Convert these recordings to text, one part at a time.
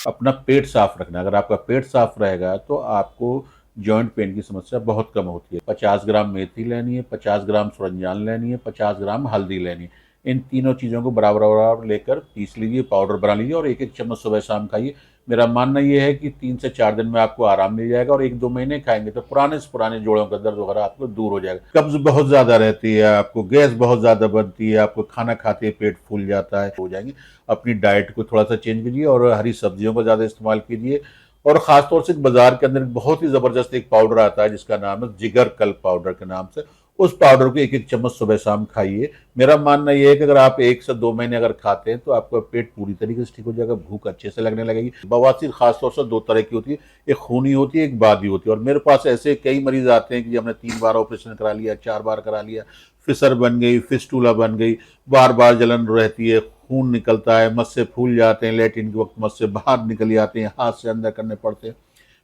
अपना पेट साफ रखना। अगर आपका पेट साफ रहेगा तो आपको जॉइंट पेन की समस्या बहुत कम होती है। 50 ग्राम मेथी लेनी है, 50 ग्राम सुरंजान लेनी है, 50 ग्राम हल्दी लेनी है। इन तीनों चीज़ों को बराबर बराबर लेकर पीस लीजिए, पाउडर बना लीजिए और एक एक चम्मच सुबह शाम खाइए। मेरा मानना ये है कि 3 से 4 दिन में आपको आराम मिल जाएगा और 1-2 महीने खाएंगे तो पुराने से पुराने जोड़ों का दर्द वगैरह आपको दूर हो जाएगा। कब्ज बहुत ज़्यादा रहती है, आपको गैस बहुत ज़्यादा बनती है, आपको खाना खाते ही पेट फूल जाता है, हो जाएंगे। अपनी डाइट को थोड़ा सा चेंज कीजिए और हरी सब्जियों का ज़्यादा इस्तेमाल कीजिए। और ख़ासतौर से बाजार के अंदर बहुत ही ज़बरदस्त एक पाउडर आता है जिसका नाम है जिगर कल्प पाउडर के नाम से। उस पाउडर को एक एक चम्मच सुबह शाम खाइए। मेरा मानना यह है कि अगर आप 1 से 2 महीने अगर खाते हैं तो आपका पेट पूरी तरीके से ठीक हो जाएगा, भूख अच्छे से लगने लगेगी। बवासीर खासतौर से 2 तरह की होती है, एक खूनी होती है, एक बादी होती है। और मेरे पास ऐसे कई मरीज आते हैं कि हमने 3 बार ऑपरेशन करा लिया, 4 बार करा लिया, फिसर बन गई, फिस्टूला बन गई, बार बार जलन रहती है, खून निकलता है, मस्से फूल जाते हैं, लेटिन के वक्त मस्से बाहर निकल जाते हैं, हाथ से अंदर करने पड़ते हैं।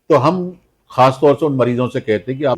तो हम खास तौर से उन मरीजों से कहते हैं कि आप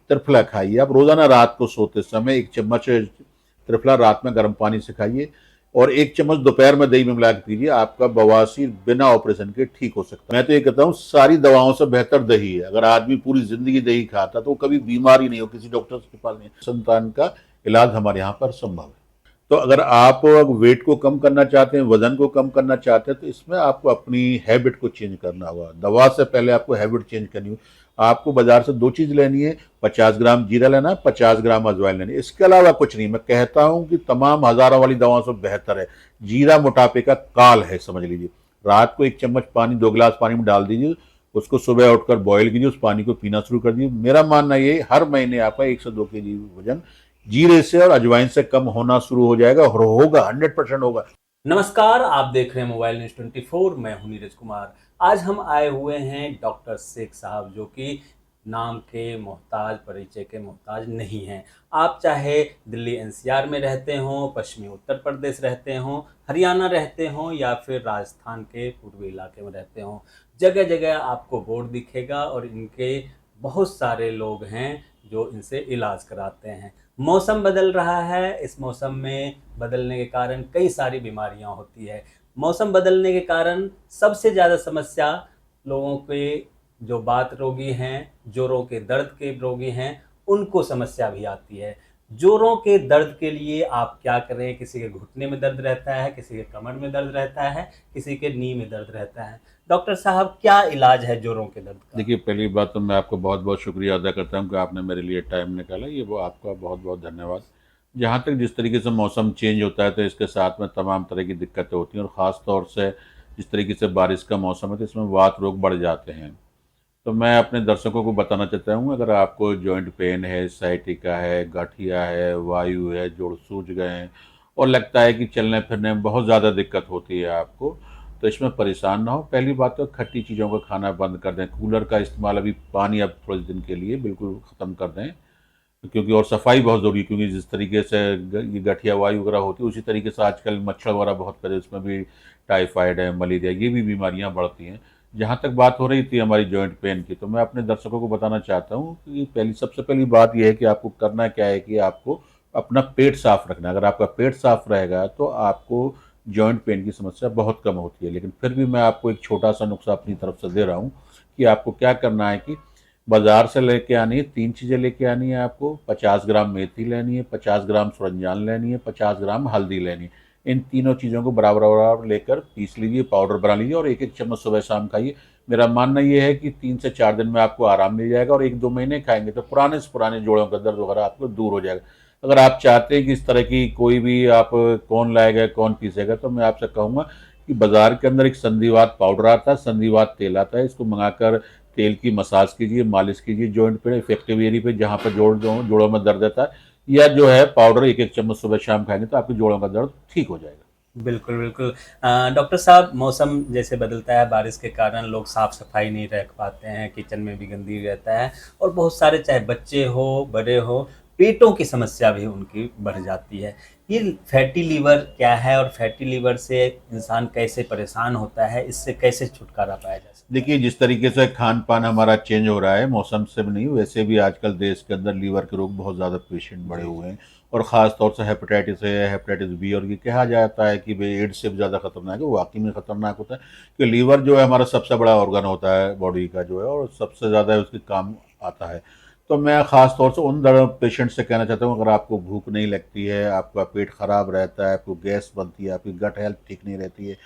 त्रिफला खाइए। आप रोजाना रात को सोते समय 1 चम्मच त्रिफला रात में गर्म पानी से खाइए और 1 चम्मच दोपहर में दही में मिला के पीजिए। आपका बवासीर बिना ऑपरेशन के ठीक हो सकता है। मैं तो ये कहता हूँ सारी दवाओं से बेहतर दही है। अगर आदमी पूरी जिंदगी दही खाता तो कभी बीमार ही नहीं हो, किसी डॉक्टर के पास नहीं। संतान का इलाज हमारे यहाँ पर संभव है। तो अगर आप वेट को कम करना चाहते हैं, वजन को कम करना चाहते हैं, तो इसमें आपको अपनी हैबिट को चेंज करना होगा। दवा से पहले आपको हैबिट चेंज करनी होगी। आपको बाजार से 2 चीज लेनी है, 50 ग्राम जीरा लेना है, 50 ग्राम अजवाइन लेनी है। इसके अलावा कुछ नहीं। मैं कहता हूं कि तमाम हजारों वाली दवाओं से बेहतर है। जीरा मोटापे का काल है, समझ लीजिए। रात को 1 चम्मच पानी 2 गिलास पानी में डाल दीजिए, उसको सुबह उठकर बॉईल कीजिए, उस पानी को पीना शुरू कर दीजिए। मेरा मानना ये हर महीने आपका 1 से 2 kg वजन जीरे से और अजवाइन से कम होना शुरू हो जाएगा और होगा, 100% होगा। नमस्कार, आप देख रहे हैं मोबाइल न्यूज 24। मैं हूं नीरज कुमार। आज हम आए हुए हैं डॉक्टर शेख साहब, जो कि नाम के मोहताज, परिचय के मोहताज नहीं हैं। आप चाहे दिल्ली एनसीआर में रहते हों, पश्चिमी उत्तर प्रदेश रहते हों, हरियाणा रहते हों या फिर राजस्थान के पूर्वी इलाके में रहते हों, जगह जगह आपको बोर्ड दिखेगा और इनके बहुत सारे लोग हैं जो इनसे इलाज कराते हैं। मौसम बदल रहा है, इस मौसम में बदलने के कारण कई सारी बीमारियां होती है। मौसम बदलने के कारण सबसे ज़्यादा समस्या लोगों के, जो बात रोगी हैं, जोड़ों के दर्द के रोगी हैं, उनको समस्या भी आती है। जोड़ों के दर्द के लिए आप क्या करें? किसी के घुटने में दर्द रहता है, किसी के कमर में दर्द रहता है, किसी के नी में दर्द रहता है। डॉक्टर साहब, क्या इलाज है जोड़ों के दर्द का? देखिए, पहली बात तो मैं आपको बहुत बहुत शुक्रिया अदा करता हूँ कि आपने मेरे लिए टाइम निकाला। ये वो आपका बहुत बहुत धन्यवाद। जहाँ तक जिस तरीके से मौसम चेंज होता है तो इसके साथ में तमाम तरह की दिक्कतें होती हैं और ख़ास तौर से जिस तरीके से बारिश का मौसम है तो इसमें वात रोग बढ़ जाते हैं। तो मैं अपने दर्शकों को बताना चाहता हूँ, अगर आपको जॉइंट पेन है, साइटिका है, गठिया है, वायु है, जोड़ सूज गए हैं और लगता है कि चलने फिरने में बहुत ज़्यादा दिक्कत होती है आपको, तो इसमें परेशान ना हो। पहली बात तो खट्टी चीज़ों का खाना बंद कर दें। कूलर का इस्तेमाल, अभी पानी अब थोड़े दिन के लिए बिल्कुल ख़त्म कर दें, क्योंकि और सफाई बहुत ज़रूरी है। क्योंकि जिस तरीके से ये गठिया वायु वगैरह होती है, उसी तरीके से आजकल मच्छर वगैरह बहुत करे, उसमें भी टाइफाइड है, मलेरिया, ये भी बीमारियां बढ़ती हैं। जहाँ तक बात हो रही थी हमारी जॉइंट पेन की, तो मैं अपने दर्शकों को बताना चाहता हूँ कि सबसे पहली बात यह है कि आपको करना क्या है कि आपको अपना पेट साफ रखना है। अगर आपका पेट साफ रहेगा तो आपको जॉइंट पेन की समस्या बहुत कम होती है। लेकिन फिर भी मैं आपको एक छोटा सा नुस्खा अपनी तरफ से दे रहा हूँ कि आपको क्या करना है कि बाजार से लेके आनी है, 3 चीज़ें लेके आनी है आपको। 50 ग्राम मेथी लेनी है, 50 ग्राम सुरंजान लेनी है, 50 ग्राम हल्दी लेनी है। इन तीनों चीज़ों को बराबर बराबर लेकर पीस लीजिए, पाउडर बना लीजिए और एक एक चम्मच सुबह शाम खाइए। मेरा मानना ये है कि 3 से 4 दिन में आपको आराम मिल जाएगा और 1-2 महीने खाएंगे तो पुराने से पुराने जोड़ों का दर्द वगैरह आपको दूर हो जाएगा। अगर आप चाहते हैं कि इस तरह की कोई भी आप कौन लाएगा कौन पीसेगा, तो मैं आपसे कहूँगा कि बाजार के अंदर एक संधिवात पाउडर आता है, संधिवात तेल आता है। इसको मंगाकर तेल की मसाज कीजिए, मालिश कीजिए जॉइंट पे, इफेक्टिव एरिया पे जहाँ पर जोड़ों में दर्द रहता है। या जो है पाउडर एक एक चम्मच सुबह शाम खाएंगे तो आपके जोड़ों का दर्द ठीक हो जाएगा। बिल्कुल, बिल्कुल। डॉक्टर साहब, मौसम जैसे बदलता है, बारिश के कारण लोग साफ-सफाई नहीं रख पाते हैं, किचन में भी गंदगी रहता है और बहुत सारे, चाहे बच्चे हो, बड़े हो, पेटों की समस्या भी उनकी बढ़ जाती है। ये फैटी लीवर क्या है और फैटी लीवर से इंसान कैसे परेशान होता है? इससे कैसे छुटकारा पाया जा सकता है? देखिए, जिस तरीके से खान पान हमारा चेंज हो रहा है, मौसम से भी नहीं, वैसे भी आजकल देश के अंदर लीवर के रोग बहुत ज़्यादा पेशेंट बढ़े जी, हुए जी। हैं। और ख़ास तौर से हेपेटाइटिस है, हेपेटाइटिस बी, और ये कहा जाता है कि भाई एड्स से भी ज़्यादा खतरनाक है। वो वाकई में खतरनाक होता है कि लीवर जो है हमारा सबसे बड़ा ऑर्गन होता है बॉडी का जो है, और सबसे ज़्यादा उसके काम आता है। तो मैं ख़ास तौर से उन पेशेंट से कहना चाहता हूँ, अगर आपको भूख नहीं लगती है, आपका पेट खराब रहता है, आपको गैस बनती है, आपकी गट हेल्थ ठीक नहीं रहती है,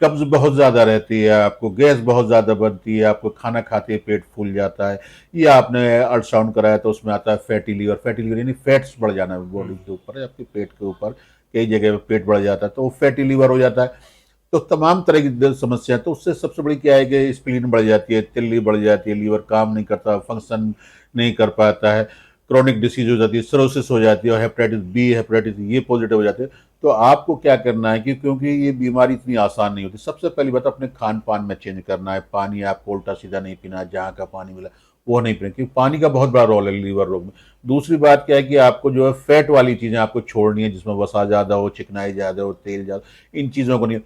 कब्ज़ बहुत ज़्यादा रहती है, आपको गैस बहुत ज़्यादा बनती है, आपको खाना खाते ही पेट फूल जाता है, या आपने अल्ट्रासाउंड कराया तो उसमें आता है फैटी लीवर यानी फैट्स बढ़ जाना बॉडी हुँ, के ऊपर, आपके पेट के ऊपर कई जगह पे पेट बढ़ जाता है, तो वो फैटी लीवर हो जाता है। तो तमाम तरह की समस्या है, तो उससे सबसे बड़ी क्या है कि स्प्लीन बढ़ जाती है, तिल्ली बढ़ जाती है, लीवर काम नहीं करता, फंक्शन नहीं कर पाता है, क्रोनिक डिसीज हो जाती है, सिरोसिस हो जाती है, और हेपेटाइटिस बी, हेपेटाइटिस ये पॉजिटिव हो जाते हैं। तो आपको क्या करना है कि क्योंकि ये बीमारी इतनी आसान नहीं होती, सबसे पहली बात अपने खान पान में चेंज करना है। पानी आपको उल्टा सीधा नहीं पीना है, जहाँ का पानी मिला वो नहीं पीना, क्योंकि पानी का बहुत बड़ा रोल है लीवर रोग में। दूसरी बात क्या है कि आपको जो है फैट वाली चीज़ें आपको छोड़नी है, जिसमें वसा ज़्यादा हो, चिकनाई ज़्यादा हो, तेल ज़्यादा, इन चीज़ों को नहीं।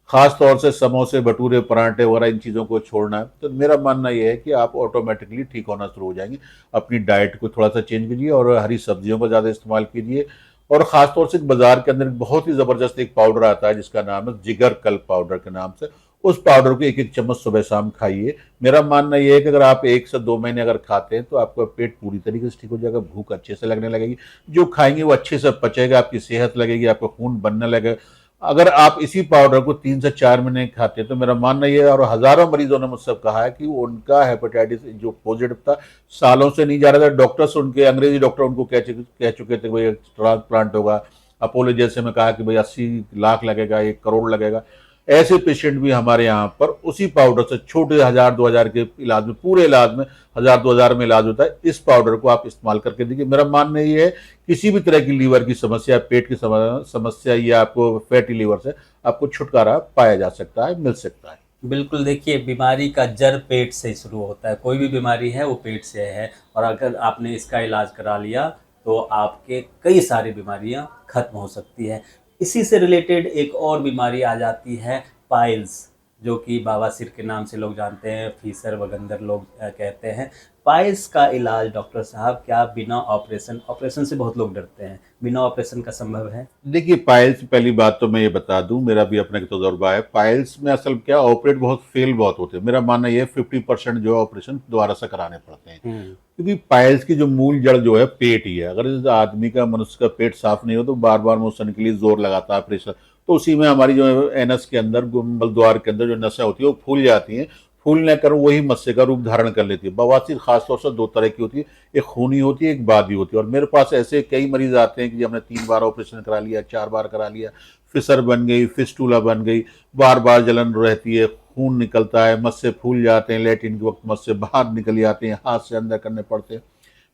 खास तौर से समोसे, भटूरे, पराठे वगैरह इन चीज़ों को छोड़ना है। तो मेरा मानना ये है कि आप ऑटोमेटिकली ठीक होना शुरू हो जाएंगे। अपनी डाइट को थोड़ा सा चेंज कीजिए और हरी सब्जियों का ज़्यादा इस्तेमाल कीजिए। और ख़ास तौर से बाज़ार के अंदर एक बहुत ही ज़बरदस्त एक पाउडर आता है जिसका नाम है जिगर कल्ब पाउडर के नाम से। उस पाउडर को एक एक चम्मच सुबह शाम खाइए। मेरा मानना ये है कि अगर आप 1 से 2 महीने अगर खाते हैं तो आपका पेट पूरी तरीके से ठीक हो जाएगा, भूख अच्छे से लगने लगेगी, जो खाएंगे वो अच्छे से पचेगा, आपकी सेहत लगेगी, आपका खून बनने लगेगा। अगर आप इसी पाउडर को 3 से 4 महीने खाते हैं तो मेरा मानना ये है, और हज़ारों मरीजों ने मुझसे कहा है कि उनका हेपेटाइटिस जो पॉजिटिव था सालों से नहीं जा रहा था। डॉक्टर्स उनके, अंग्रेजी डॉक्टर उनको कह चुके थे भाई ट्रांसप्लांट होगा। अपोलो जैसे में कहा कि भाई 80 लाख लगेगा, 1 करोड़ लगेगा। ऐसे पेशेंट भी हमारे यहाँ पर उसी पाउडर से छोटे 1000-2000 के इलाज में, पूरे इलाज में 1000-2000 में इलाज होता है। इस पाउडर को आप इस्तेमाल करके देखिए। मेरा मानना ये है, किसी भी तरह की लीवर की समस्या, पेट की समस्या, या आपको फैटी लीवर से आपको छुटकारा पाया जा सकता है, मिल सकता है। बिल्कुल देखिए, बीमारी का जड़ पेट से शुरू होता है, कोई भी बीमारी है वो पेट से है, और अगर आपने इसका इलाज करा लिया तो आपके कई सारी बीमारियां खत्म हो सकती है। इसी से रिलेटेड एक और बीमारी आ जाती है, पाइल्स, जो कि बवासीर के नाम से लोग जानते हैं, फीसर वगंदर लोग कहते हैं। पाइल्स का इलाज डॉक्टर साहब क्या बिना ऑपरेशन, ऑपरेशन से बहुत लोग डरते हैं, बिना ऑपरेशन का संभव है? देखिए, पाइल्स, पहली बात तो मैं ये बता दूं, मेरा भी अपना एक तजुर्बा है। पाइल्स में असल क्या, ऑपरेट बहुत फेल बहुत होते हैं। मेरा मानना ये है 50% जो है ऑपरेशन दोबारा से कराने पड़ते हैं, हम्म। क्योंकि पाइल्स की जो मूल जड़ जो है पेट ही है। अगर इस आदमी का, मनुष्य का पेट साफ नहीं हो तो बार बार मोशन के लिए जोर लगाता है, प्रेशर, तो उसी में हमारी जो है एनस के अंदर, गुम्बल द्वार के अंदर जो नसें होती है वो फूल जाती हैं। फूलने कर वही मस्से का रूप धारण कर लेती है। बवासीर खासतौर से 2 तरह की होती है, एक खूनी होती है, एक बादी होती है। और मेरे पास ऐसे कई मरीज आते हैं कि हमने 3 बार ऑपरेशन करा लिया, 4 बार करा लिया, फिसर बन गई, फिस्टूला बन गई, बार बार जलन रहती है, खून निकलता है, मस्से फूल जाते हैं, लेटिन के वक्त मस्से बाहर निकल जाते हैं, हाथ से अंदर करने पड़ते हैं।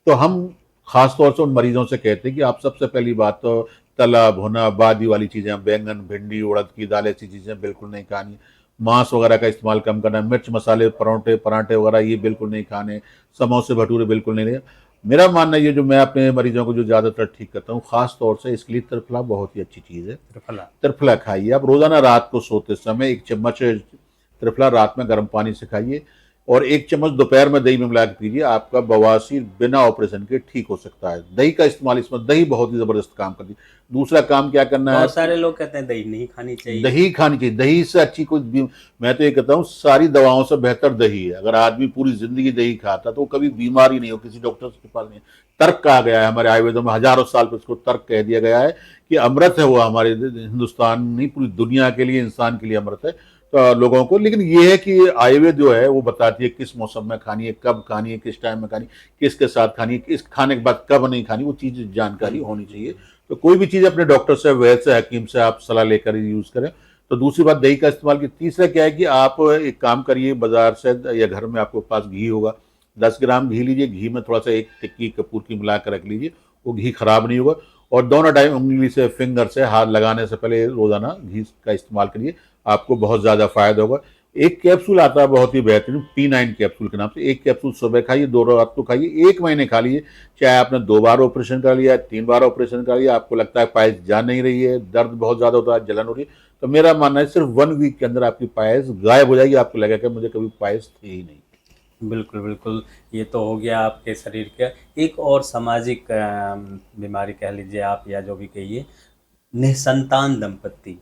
तो हम खास तौर से उन मरीजों से कहते हैं कि आप सबसे पहली बात तो तला भुना बादी वाली चीज़ें, बैंगन, भिंडी, उड़द की दाल, ऐसी चीज़ें बिल्कुल नहीं खानी। मांस वगैरह का इस्तेमाल कम करना, मिर्च मसाले, परोठे पराठे वगैरह ये बिल्कुल नहीं खाने, समोसे भटूरे बिल्कुल नहीं लेने। मेरा मानना ये, जो मैं अपने मरीजों को जो ज़्यादातर ठीक करता हूँ, खास तौर से इसके लिए त्रिफला बहुत ही अच्छी चीज़ है। त्रिफला। त्रिफला खाइए आप रोज़ाना, रात को सोते समय 1 चम्मच त्रिफला रात में गर्म पानी से खाइए, और 1 चम्मच दोपहर में दही में मिला के पीजिए। आपका बवासीर बिना ऑपरेशन के ठीक हो सकता है। दही का इस्तेमाल, इसमें दही बहुत ही ज़बरदस्त काम करती है। दूसरा काम क्या करना है, बहुत सारे लोग कहते हैं दही नहीं खानी चाहिए। दही खानी चाहिए। दही से अच्छी कोई मैं तो ये कहता हूँ सारी दवाओं से बेहतर दही है। अगर आदमी पूरी जिंदगी दही खाता तो वो कभी बीमार ही नहीं हो, किसी डॉक्टर के पास नहीं। तर्क कहा गया है हमारे आयुर्वेदों में, हजारों साल पर इसको तर्क कह दिया गया है कि अमृत है वो, हमारे हिंदुस्तान नहीं पूरी दुनिया के लिए, इंसान के लिए अमृत है। तो लोगों को, लेकिन ये है कि आयुर्वेद जो है वो बताती है किस मौसम में खानी है, कब खानी है, किस टाइम में खानी, किसके साथ खानी है, किस खाने के बाद कब नहीं खानी, वो चीज़ जानकारी होनी चाहिए। तो कोई भी चीज़ अपने डॉक्टर से, वैद्य से, हकीम से आप सलाह लेकर यूज़ करें। तो दूसरी बात दही का इस्तेमाल की। तीसरा क्या है कि आप एक काम करिए, बाजार से या घर में आपके पास घी होगा, 10 ग्राम घी लीजिए, घी में थोड़ा सा एक टिक्की कपूर की मिला कर रख लीजिए, वो घी खराब नहीं होगा। और दोनों टाइम उंगली से, फिंगर से हाथ लगाने से पहले रोजाना घी का इस्तेमाल करिए, आपको बहुत ज़्यादा फायदा होगा। एक कैप्सूल आता है बहुत ही बेहतरीन, P9 कैप्सूल के नाम से। एक कैप्सूल सुबह खाइए, 2 रात को खाइए, 1 महीने खा लीजिए। चाहे आपने 2 बार ऑपरेशन कर लिया, 3 बार ऑपरेशन कर लिया, आपको लगता है पाइल्स जा नहीं रही है, दर्द बहुत ज़्यादा होता है, जलन हो रही है, तो मेरा मानना है सिर्फ 1 वीक के अंदर आपकी पायल्स गायब हो जाएगी, आपको लगेगा कि मुझे कभी पायल्स थे ही नहीं। बिल्कुल, बिल्कुल। ये तो हो गया आपके शरीर का। एक और सामाजिक बीमारी कह लीजिए आप या जो भी कहिए, निसंतान दंपत्ति।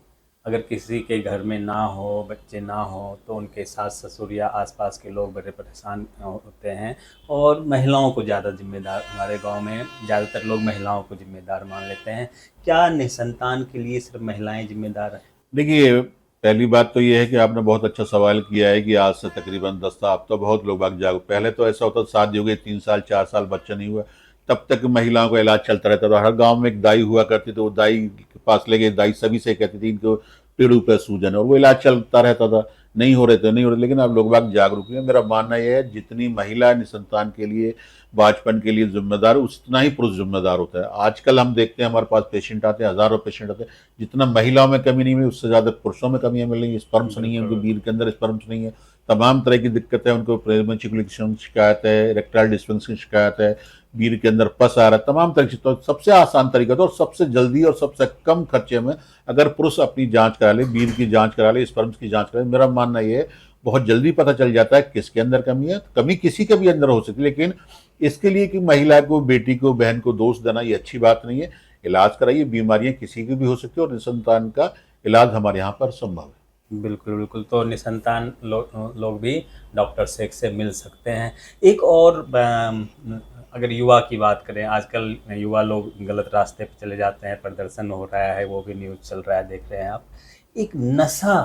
अगर किसी के घर में ना हो, बच्चे ना हो, तो उनके सास-ससुर या आस-पास के लोग बड़े परेशान होते हैं और महिलाओं को ज़्यादा ज़िम्मेदार, हमारे गाँव में ज़्यादातर लोग महिलाओं को ज़िम्मेदार मान लेते हैं। क्या निसंतान के लिए सिर्फ़ महिलाएँ ज़िम्मेदार हैं? देखिए, पहली बात तो ये है कि आपने बहुत अच्छा सवाल किया है कि आज से तकरीबन 10 साल, अब तो बहुत लोग बाग जागरूक, पहले तो ऐसा होता था शादी हो गई 3 साल 4 साल बच्चा नहीं हुआ, तब तक महिलाओं का इलाज चलता रहता था। हर गांव में एक दाई हुआ करती थी, वो दाई के पास ले गए, दाई सभी से कहती थी इनको पेड़ों पे सूजन है, और वो इलाज चलता रहता था। नहीं हो रहे थे, नहीं हो रहे, लेकिन अब लोग बाग जागरूक हैं। मेरा मानना यह है जितनी महिला निसंतान के लिए, बाचपन के लिए जिम्मेदार है, उतना ही पुरुष जिम्मेदार होता है। आजकल हम देखते हैं हमारे पास पेशेंट आते हैं, हजारों पेशेंट आते हैं, जितना महिलाओं में कमी नहीं मिली उससे ज्यादा पुरुषों में कमियां मिल रही हैं। स्पर्म्स नहीं है, उनके बिल्कुल। बीर के अंदर स्पर्म्स नहीं है, तमाम तरह की दिक्कत है, उनको प्रेगनेंसी की शिकायत है, इरेक्टाइल डिस्फंक्शन की शिकायत है, बीर के अंदर पस आ रहा है, तमाम तरह की। तो सबसे आसान तरीका था और सबसे जल्दी और सबसे कम खर्चे में अगर पुरुष अपनी जांच करा ले, बीर की जांच करा ले, स्पर्म्स की जांच करा ले, मेरा मानना ये है बहुत जल्दी पता चल जाता है किसके अंदर कमी है। कमी किसी के भी अंदर हो सकती है, लेकिन इसके लिए कि महिला को, बेटी को, बहन को दोष देना ये अच्छी बात नहीं है। इलाज कराइए, बीमारियां किसी की भी हो सकती है और निसंतान का इलाज हमारे यहाँ पर संभव है। बिल्कुल, बिल्कुल। तो निसंतान लोग भी डॉक्टर शेख से मिल सकते हैं। एक और अगर युवा की बात करें, आजकल युवा लोग गलत रास्ते पे चले जाते हैं, प्रदर्शन हो रहा है, वो भी न्यूज़ चल रहा है, देख रहे हैं आप। एक नशा,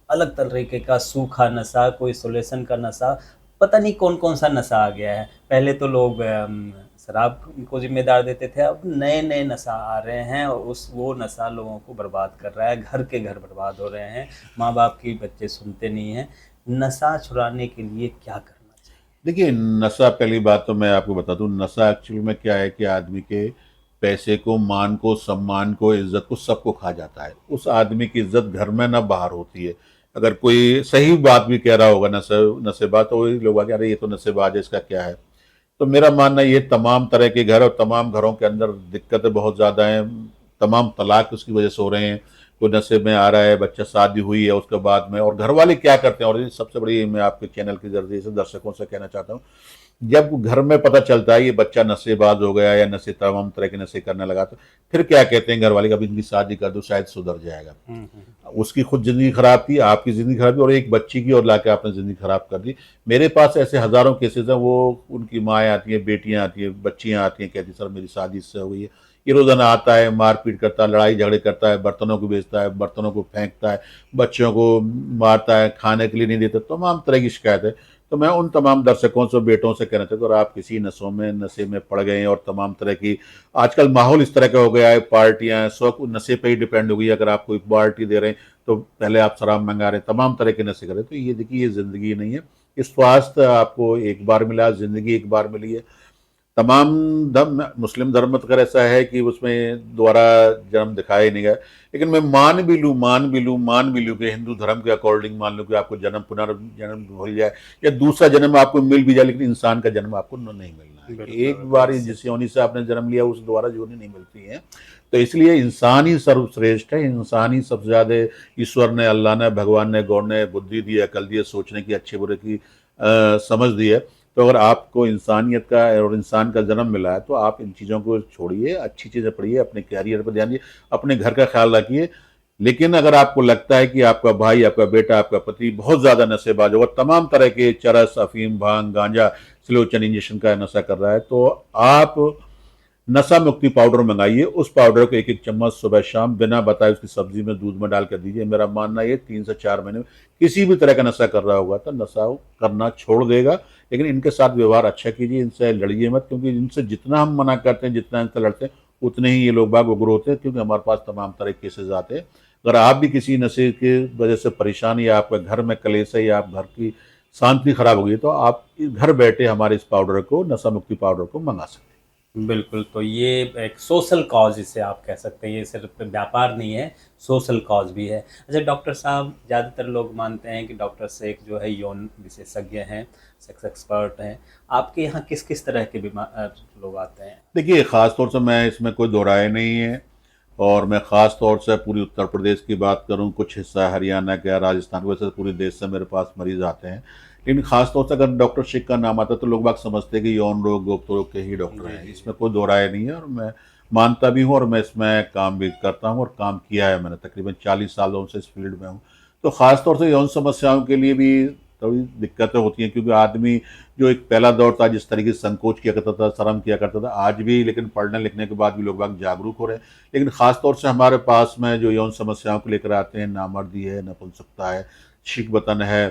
अलग तरीके का सूखा नशा, कोई सोल्यूशन का नशा, पता नहीं कौन-कौन सा नशा आ गया है। पहले तो लोग शराब को ज़िम्मेदार देते थे, अब नए-नए नशा आ रहे हैं और वो नशा लोगों को बर्बाद कर रहा है, घर के घर बर्बाद हो रहे हैं, माँ-बाप की बच्चे सुनते नहीं हैं। नशा छुड़ाने के लिए क्या करना चाहिए? देखिए, नशा, पहली बात तो मैं आपको बता दूं, नशा एक्चुअली में क्या है कि आदमी के पैसे को, मान को, सम्मान को, इज्जत को, सबको खा जाता है। उस आदमी की इज्जत घर में ना बाहर होती है। अगर कोई सही बात भी कह रहा होगा नशेबाज, तो वही लोग आगे, अरे ये तो नशेबाज है, इसका क्या है। तो मेरा मानना ये तमाम तरह के घर और तमाम घरों के अंदर दिक्कतें बहुत ज़्यादा हैं। तमाम तलाक उसकी वजह से हो रहे हैं। कोई नशे में आ रहा है, बच्चा शादी हुई है उसके बाद में, और घर वाले क्या करते हैं, और ये सबसे बड़ी मैं आपके चैनल के जरिए से दर्शकों से कहना चाहता हूँ, जब घर में पता चलता है ये बच्चा नशेबाज हो गया या नशे, तमाम तरह के नशे करने लगा, तो फिर क्या कहते हैं घर वाले, कभी इनकी शादी कर दो शायद सुधर जाएगा। हुँ, हुँ। उसकी खुद जिंदगी खराब की, आपकी जिंदगी खराब की, और एक बच्ची की और लाके आपने जिंदगी खराब कर दी। मेरे पास ऐसे हजारों केसेस हैं, वो उनकी माएँ आती हैं, बेटियां आती हैं, बच्चियां आती हैं, कहती सर मेरी शादी इससे हो गई है। ये रोजाना आता है, मारपीट करता है, लड़ाई झगड़े करता है, बर्तनों को बेचता है, बर्तनों को फेंकता है, बच्चों को मारता है, खाने के लिए नहीं देता, तमाम तरह की शिकायत है। तो मैं उन तमाम दर्शकों से, बेटों से कहना चाहता हूँ, अगर आप किसी नशे में पड़ गए हैं और तमाम तरह की, आजकल माहौल इस तरह का हो गया है, पार्टियां सब नशे पे ही डिपेंड हो गई है। अगर आप कोई पार्टी दे रहे हैं तो पहले आप शराब मंगा रहे हैं, तमाम तरह के नशे कर रहे हैं, तो ये देखिए ये जिंदगी नहीं है। ये स्वास्थ्य आपको एक बार मिला, जिंदगी एक बार मिली है। तमाम धर्म, मुस्लिम धर्म में तो खैर ऐसा है कि उसमें दोबारा जन्म दिखाया ही नहीं गया, लेकिन मैं मान भी लूँ कि हिंदू धर्म के अकॉर्डिंग मान लूँ कि आपको जन्म, पुनर्जन्म मिल जाए या दूसरा जन्म आपको मिल भी जाए, लेकिन इंसान का जन्म आपको नहीं मिलना है। बिल्कुल, एक बिल्कुल। बार जिस योनि से आपने जन्म लिया उस दोबारा योनि नहीं मिलती है। तो इसलिए इंसान ही सर्वश्रेष्ठ है, इंसान ही सबसे ज्यादा, ईश्वर ने, अल्लाह ने, भगवान ने, गॉड ने बुद्धि दी है, अकल दी है, सोचने की, अच्छे बुरे की समझ दी है। तो अगर आपको इंसानियत का और इंसान का जन्म मिला है तो आप इन चीज़ों को छोड़िए, अच्छी चीज़ें पढ़िए, अपने कैरियर पर ध्यान दिए, अपने घर का ख्याल रखिए। लेकिन अगर आपको लगता है कि आपका भाई, आपका बेटा, आपका पति बहुत ज़्यादा नशेबाज होगा, तमाम तरह के चरस, अफीम, भांग, गांजा, स्लोचन, इंजेक्शन का नशा कर रहा है, तो आप नशा मुक्ति पाउडर मंगाइए। उस पाउडर को एक एक चम्मच सुबह शाम बिना बताए उसकी सब्जी में, दूध में डाल कर दीजिए। मेरा मानना ये 3 से 4 महीने में किसी भी तरह का नशा कर रहा होगा तो नशा करना छोड़ देगा। लेकिन इनके साथ व्यवहार अच्छा कीजिए, इनसे लड़िए मत, क्योंकि इनसे जितना हम मना करते हैं, जितना इनसे लड़ते हैं, उतने ही ये लोग बाग उग्र होते हैं, क्योंकि हमारे पास तमाम तरह के केसेज आते हैं। अगर आप भी किसी नशे की वजह से परेशान, या आपके घर में कलेश है, या आप घर की शांति खराब हो गई, तो आप घर बैठे हमारे इस पाउडर को, नशा मुक्ति पाउडर को मंगा सकते हैं। बिल्कुल, तो ये एक सोशल कॉज़ इसे आप कह सकते हैं, ये सिर्फ़ व्यापार नहीं है, सोशल कॉज़ भी है। अच्छा डॉक्टर साहब, ज़्यादातर लोग मानते हैं कि डॉक्टर शेख जो है यौन विशेषज्ञ हैं, सेक्स एक्सपर्ट हैं। आपके यहाँ किस-किस तरह के लोग आते हैं? देखिए, ख़ास तौर से मैं इसमें कोई दो राय नहीं है। और मैं ख़ास तौर से पूरी उत्तर प्रदेश की बात करूं, कुछ हिस्सा हरियाणा का, राजस्थान, वैसे पूरे देश से मेरे पास मरीज़ आते हैं। लेकिन ख़ास तौर से अगर डॉक्टर शेख का नाम आता है तो लोग बाग समझते हैं कि यौन रोग, गुप्त रोग के ही डॉक्टर जी हैं। जी इसमें कोई दो राय नहीं है और मैं मानता भी हूँ और मैं इसमें काम भी करता हूँ और काम किया है मैंने, तकरीबन 40 सालों से इस फील्ड में हूँ। तो ख़ास तौर से यौन समस्याओं के लिए भी थोड़ी दिक्कतें होती हैं, क्योंकि आदमी जो एक पहला दौर था जिस तरीके से संकोच किया करता था, शर्म किया करता था, आज भी लेकिन पढ़ने लिखने के बाद भी लोग बाग जागरूक हो रहे हैं। लेकिन ख़ास तौर से हमारे पास में जो यौन समस्याओं को लेकर आते हैं, नामर्दी है, नपुंसकता है, शीख बतन है,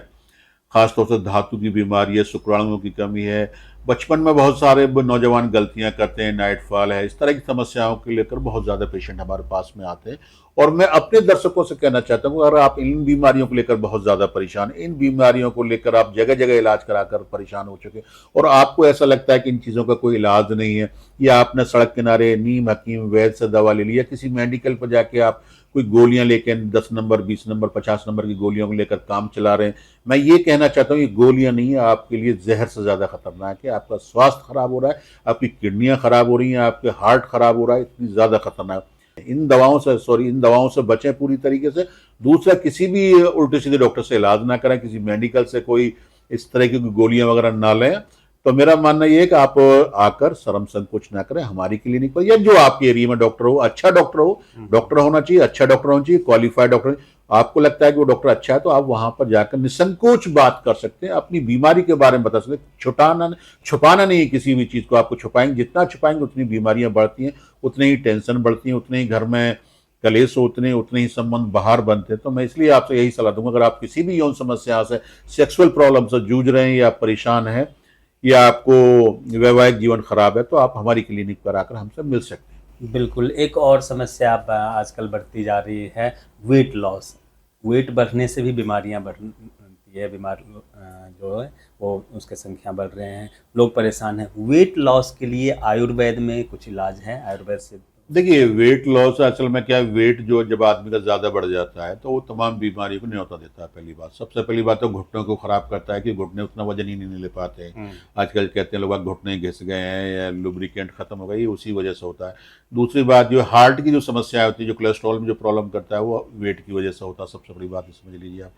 खासतौर से धातु की बीमारी है, शुक्राणुओं की कमी है, बचपन में बहुत सारे नौजवान गलतियां करते हैं, नाइट फॉल है, इस तरह की समस्याओं को लेकर बहुत ज़्यादा पेशेंट हमारे पास में आते हैं। और मैं अपने दर्शकों से कहना चाहता हूँ, अगर आप इन बीमारियों को लेकर बहुत ज़्यादा परेशान, इन बीमारियों को लेकर आप जगह जगह इलाज कराकर परेशान हो चुके और आपको ऐसा लगता है कि इन चीज़ों का कोई इलाज नहीं है, या आपने सड़क किनारे नीम हकीम वैद्य से दवा ले ली, या किसी मेडिकल पर जाके आप कोई गोलियां लेके 10 नंबर, 20 नंबर, 50 नंबर की गोलियों को लेकर काम चला रहे हैं, मैं ये कहना चाहता हूँ ये गोलियां नहीं है, आपके लिए जहर से ज़्यादा खतरनाक है। आपका स्वास्थ्य खराब हो रहा है, आपकी किडनियां खराब हो रही हैं, आपके हार्ट खराब हो रहा है, इतनी ज़्यादा खतरनाक। इन दवाओं से बचें पूरी तरीके से। दूसरा, किसी भी उल्टे सीधे डॉक्टर से इलाज ना कराएं, किसी मेडिकल से कोई इस तरह की गोलियां वगैरह ना लें। तो मेरा मानना ये है कि आप आकर शर्म संकोच ना करें, हमारी क्लिनिक पर, या जो आपके एरिया में डॉक्टर हो, अच्छा डॉक्टर हो, डॉक्टर होना चाहिए, अच्छा डॉक्टर होना चाहिए, क्वालिफाइड डॉक्टर। आपको लगता है कि वो डॉक्टर अच्छा है तो आप वहां पर जाकर निसंकोच बात कर सकते हैं, अपनी बीमारी के बारे में बता सकते हैं। छुपाना नहीं है, किसी भी चीज को आपको छुपाएंगे, जितना छुपाएंगे उतनी बीमारियां बढ़ती हैं, उतनी ही टेंशन बढ़ती है, उतने ही घर में कलेश होते हैं, उतने ही संबंध बाहर बनते हैं। तो मैं इसलिए आपसे यही सलाह दूंगा, अगर आप किसी भी यौन समस्या से, सेक्सुअल प्रॉब्लम से जूझ रहे हैं, या परेशान हैं, या आपको वैवाहिक जीवन खराब है, तो आप हमारी क्लिनिक पर आकर हमसे मिल सकते हैं। बिल्कुल। एक और समस्या अब आजकल बढ़ती जा रही है, वेट लॉस। वेट बढ़ने से भी बीमारियां बढ़ती है, जो है वो उसके संख्या बढ़ रहे हैं, लोग परेशान हैं। वेट लॉस के लिए आयुर्वेद में कुछ इलाज है, आयुर्वेद से? देखिए, वेट लॉस असल में क्या है, वेट जो जब आदमी का ज़्यादा बढ़ जाता है तो वो तमाम बीमारियों को न्योता देता है। पहली बात, सबसे पहली बात तो घुटनों को ख़राब करता है कि घुटने उतना वजन ही नहीं ले पाते हैं। आजकल कहते हैं लोग घुटने घिस गए हैं या लुब्रिकेंट ख़त्म हो गई, उसी वजह से होता है। दूसरी बात, जो हार्ट की जो समस्या होती है, जो कोलेस्ट्रॉल में जो प्रॉब्लम करता है, वो वेट की वजह से होता है। सबसे बड़ी बात ये समझ लीजिए आप।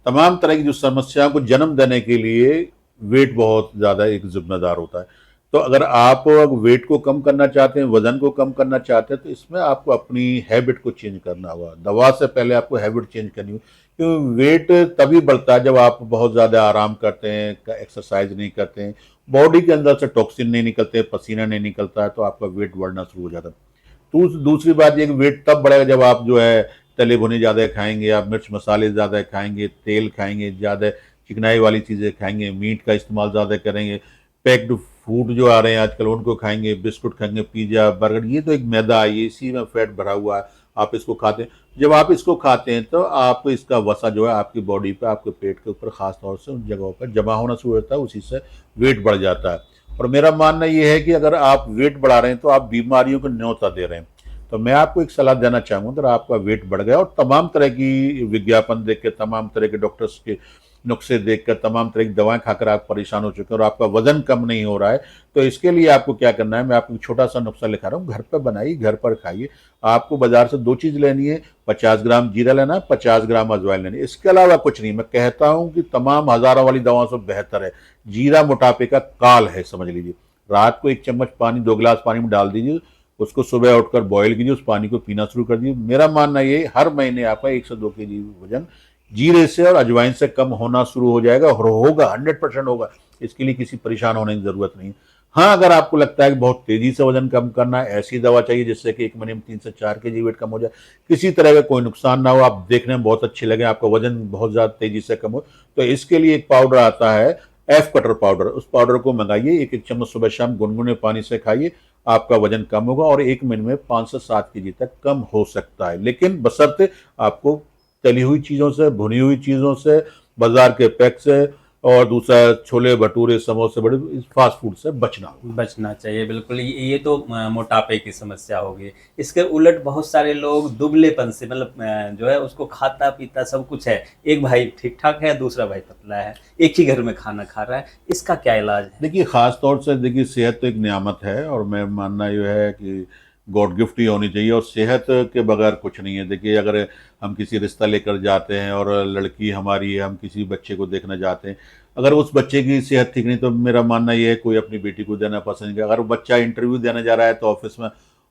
तमाम तरह की जो समस्याओं को जन्म देने के लिए वेट बहुत ज़्यादा एक जिम्मेदार होता है। तो अगर आप वेट को कम करना चाहते हैं, वजन को कम करना चाहते हैं, तो इसमें आपको अपनी हैबिट को चेंज करना होगा। दवा से पहले आपको हैबिट चेंज करनी होगी, क्योंकि वेट तभी बढ़ता है जब आप बहुत ज़्यादा आराम करते हैं, एक्सरसाइज नहीं करते हैं, बॉडी के अंदर से टॉक्सिन नहीं निकलते, पसीना नहीं निकलता है, तो आपका वेट बढ़ना शुरू हो जाता है। दूसरी बात ये कि वेट तब बढ़ेगा जब आप जो है तले भुने ज़्यादा खाएंगे, आप मिर्च मसाले ज़्यादा खाएंगे, तेल खाएंगे, ज़्यादा चिकनाई वाली चीज़ें खाएंगे, मीट का इस्तेमाल ज़्यादा करेंगे, पैक्ड फूड जो आ रहे हैं आजकल उनको खाएंगे, बिस्कुट खाएंगे, पिज़्ज़ा, बर्गर, ये तो एक मैदा है, ये इसी में फैट भरा हुआ है, आप इसको खाते हैं। जब आप इसको खाते हैं तो आप इसका वसा जो है आपकी बॉडी पे, आपके पेट के ऊपर खास तौर से उन जगहों पर जमा होना शुरू होता है, उसी से वेट बढ़ जाता है। और मेरा मानना ये है कि अगर आप वेट बढ़ा रहे हैं तो आप बीमारियों को न्योता दे रहे हैं। तो मैं आपको एक सलाह देना चाहूँगा, अगर आपका वेट बढ़ गया और तमाम तरह की विज्ञापन देख के, तमाम तरह के डॉक्टर्स के नुस्खे देखकर, तमाम तरह की दवाएं खाकर आप परेशान हो चुके हैं और आपका वजन कम नहीं हो रहा है, तो इसके लिए आपको क्या करना है, मैं आपको एक छोटा सा नुस्खा लिखा रहा हूँ, घर पर बनाइए, घर पर खाइए। आपको बाजार से दो चीज़ लेनी है, 50 ग्राम जीरा लेना है, 50 ग्राम अजवाइन लेनी है, इसके अलावा कुछ नहीं। मैं कहता हूँ कि तमाम हजारों वाली दवाओं से बेहतर है। जीरा मोटापे का काल है, समझ लीजिए। रात को 1 चम्मच पानी, 2 गिलास पानी में डाल दीजिए, उसको सुबह उठकर बॉईल कीजिए, उस पानी को पीना शुरू कर दीजिए। मेरा मानना ये, हर महीने आपका 1 से 2 केजी वजन जीरे से और अजवाइन से कम होना शुरू हो जाएगा, और होगा, 100% होगा। इसके लिए किसी परेशान होने की जरूरत नहीं। हाँ, अगर आपको लगता है कि बहुत तेजी से वजन कम करना है, ऐसी दवा चाहिए जिससे कि 1 महीने में 3 से 4 केजी वेट कम हो जाए, किसी तरह का कोई नुकसान ना हो, आप देखने में बहुत अच्छे लगे, आपका वजन बहुत ज्यादा तेजी से कम हो, तो इसके लिए एक पाउडर आता है, एफ कटर पाउडर। उस पाउडर को मंगाइए, 1-1 चम्मच सुबह शाम गुनगुने पानी से खाइए, आपका वजन कम होगा और 1 महीने में 5 से 7 केजी तक कम हो सकता है। लेकिन बशर्ते आपको तली हुई चीज़ों से, भुनी हुई चीज़ों से, बाजार के पैक से, और दूसरा छोले भटूरे, समोसे, बड़े फास्ट फूड से बचना होगा। बचना चाहिए, बिल्कुल। ये तो मोटापे की समस्या होगी। इसके उलट बहुत सारे लोग दुबलेपन से, मतलब जो है उसको खाता पीता सब कुछ है, एक भाई ठीक ठाक है, दूसरा भाई पतला है, एक ही घर में खाना खा रहा है, इसका क्या इलाज है? देखिए, ख़ास तौर से देखिए, सेहत तो एक नियामत है, और मैं मानना ये है कि गॉड गिफ्ट ही होनी चाहिए, और सेहत के बगैर कुछ नहीं है। देखिए, अगर हम किसी रिश्ता लेकर जाते हैं और लड़की हमारी है, हम किसी बच्चे को देखने जाते हैं, अगर उस बच्चे की सेहत ठीक नहीं, तो मेरा मानना ये है कोई अपनी बेटी को देना पसंद नहीं। अगर बच्चा इंटरव्यू देने जा रहा है तो ऑफिस में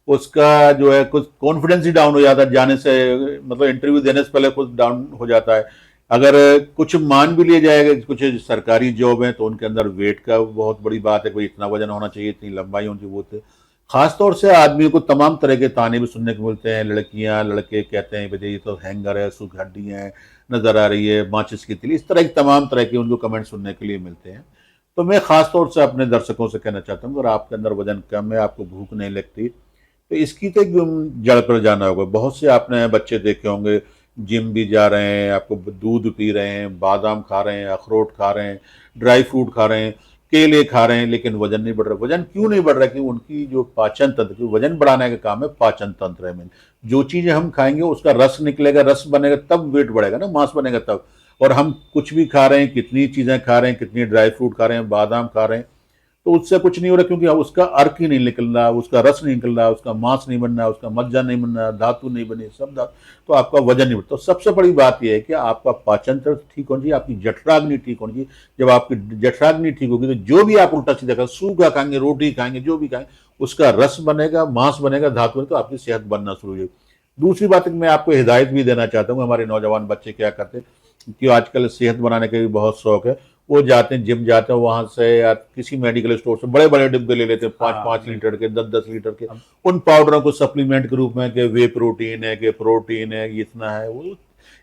उसका जो है कुछ कॉन्फिडेंस ही डाउन हो जाता है जाने से, मतलब इंटरव्यू देने से पहले कुछ डाउन हो जाता है। अगर कुछ मान भी लिया जाएगा, कुछ सरकारी जॉब है तो उनके अंदर वेट का बहुत बड़ी बात है, कोई इतना वजन होना चाहिए, इतनी लंबाई होनी चाहिए, वो तो खासतौर से आदमी को तमाम तरह के ताने भी सुनने को मिलते हैं। लड़कियां लड़के कहते हैं भैया ये तो हैंगर है, सूख हड्डियां हैं, नजर आ रही है, माचिस की तिली, इस तरह की तमाम तरह के उनको कमेंट सुनने के लिए मिलते हैं। तो मैं खासतौर से अपने दर्शकों से कहना चाहता हूँ, अगर आपके अंदर वजन कम है, आपको भूख नहीं लगती, तो इसकी तो एक जड़ पर जाना होगा। बहुत से आपने बच्चे देखे होंगे जिम भी जा रहे हैं, आपको दूध पी रहे हैं, बादाम खा रहे हैं, अखरोट खा रहे हैं, ड्राई फ्रूट खा रहे हैं, केले खा रहे हैं, लेकिन वजन नहीं बढ़ रहा। वजन क्यों नहीं बढ़ रहा? कि उनकी जो पाचन तंत्र, की वजन बढ़ाने का काम है पाचन तंत्र है में, जो चीजें हम खाएंगे उसका रस निकलेगा, रस बनेगा तब वेट बढ़ेगा ना, मांस बनेगा तब। और हम कुछ भी खा रहे हैं, कितनी चीजें खा रहे हैं, कितनी ड्राई फ्रूट खा रहे हैं, बादाम खा रहे हैं, तो उससे कुछ नहीं हो रहा, क्योंकि उसका अर्क ही नहीं निकल रहा, उसका रस नहीं निकल रहा, उसका मांस नहीं बन रहा, उसका मज्जा नहीं बन रहा, धातु नहीं बनी, सब धातु, तो आपका वजन नहीं बढ़ता। तो सबसे बड़ी बात यह है कि आपका पाचन तंत्र ठीक होना चाहिए, आपकी जठराग्नि ठीक होनी चाहिए। जब आपकी जठराग्नि ठीक होगी तो जो भी आप उल्टा सीधा खाएंगे, सूखा खाएंगे, रोटी खाएंगे, जो भी खाएंगे, उसका रस बनेगा, मांस बनेगा, धातु बनेगा, तो आपकी सेहत बनना शुरू हो जाएगी। दूसरी बात मैं आपको हिदायत भी देना चाहता हूँ, हमारे नौजवान बच्चे क्या करते हैं कि आजकल सेहत बनाने का भी बहुत शौक है, वो जाते हैं जिम जाते हैं, वहां से या किसी मेडिकल स्टोर से बड़े बड़े डिब्बे ले लेते हैं, 5-5 लीटर के, 10-10 लीटर के, उन पाउडरों को सप्लीमेंट के रूप में कि वे प्रोटीन है, कि प्रोटीन है, ये इतना है वो,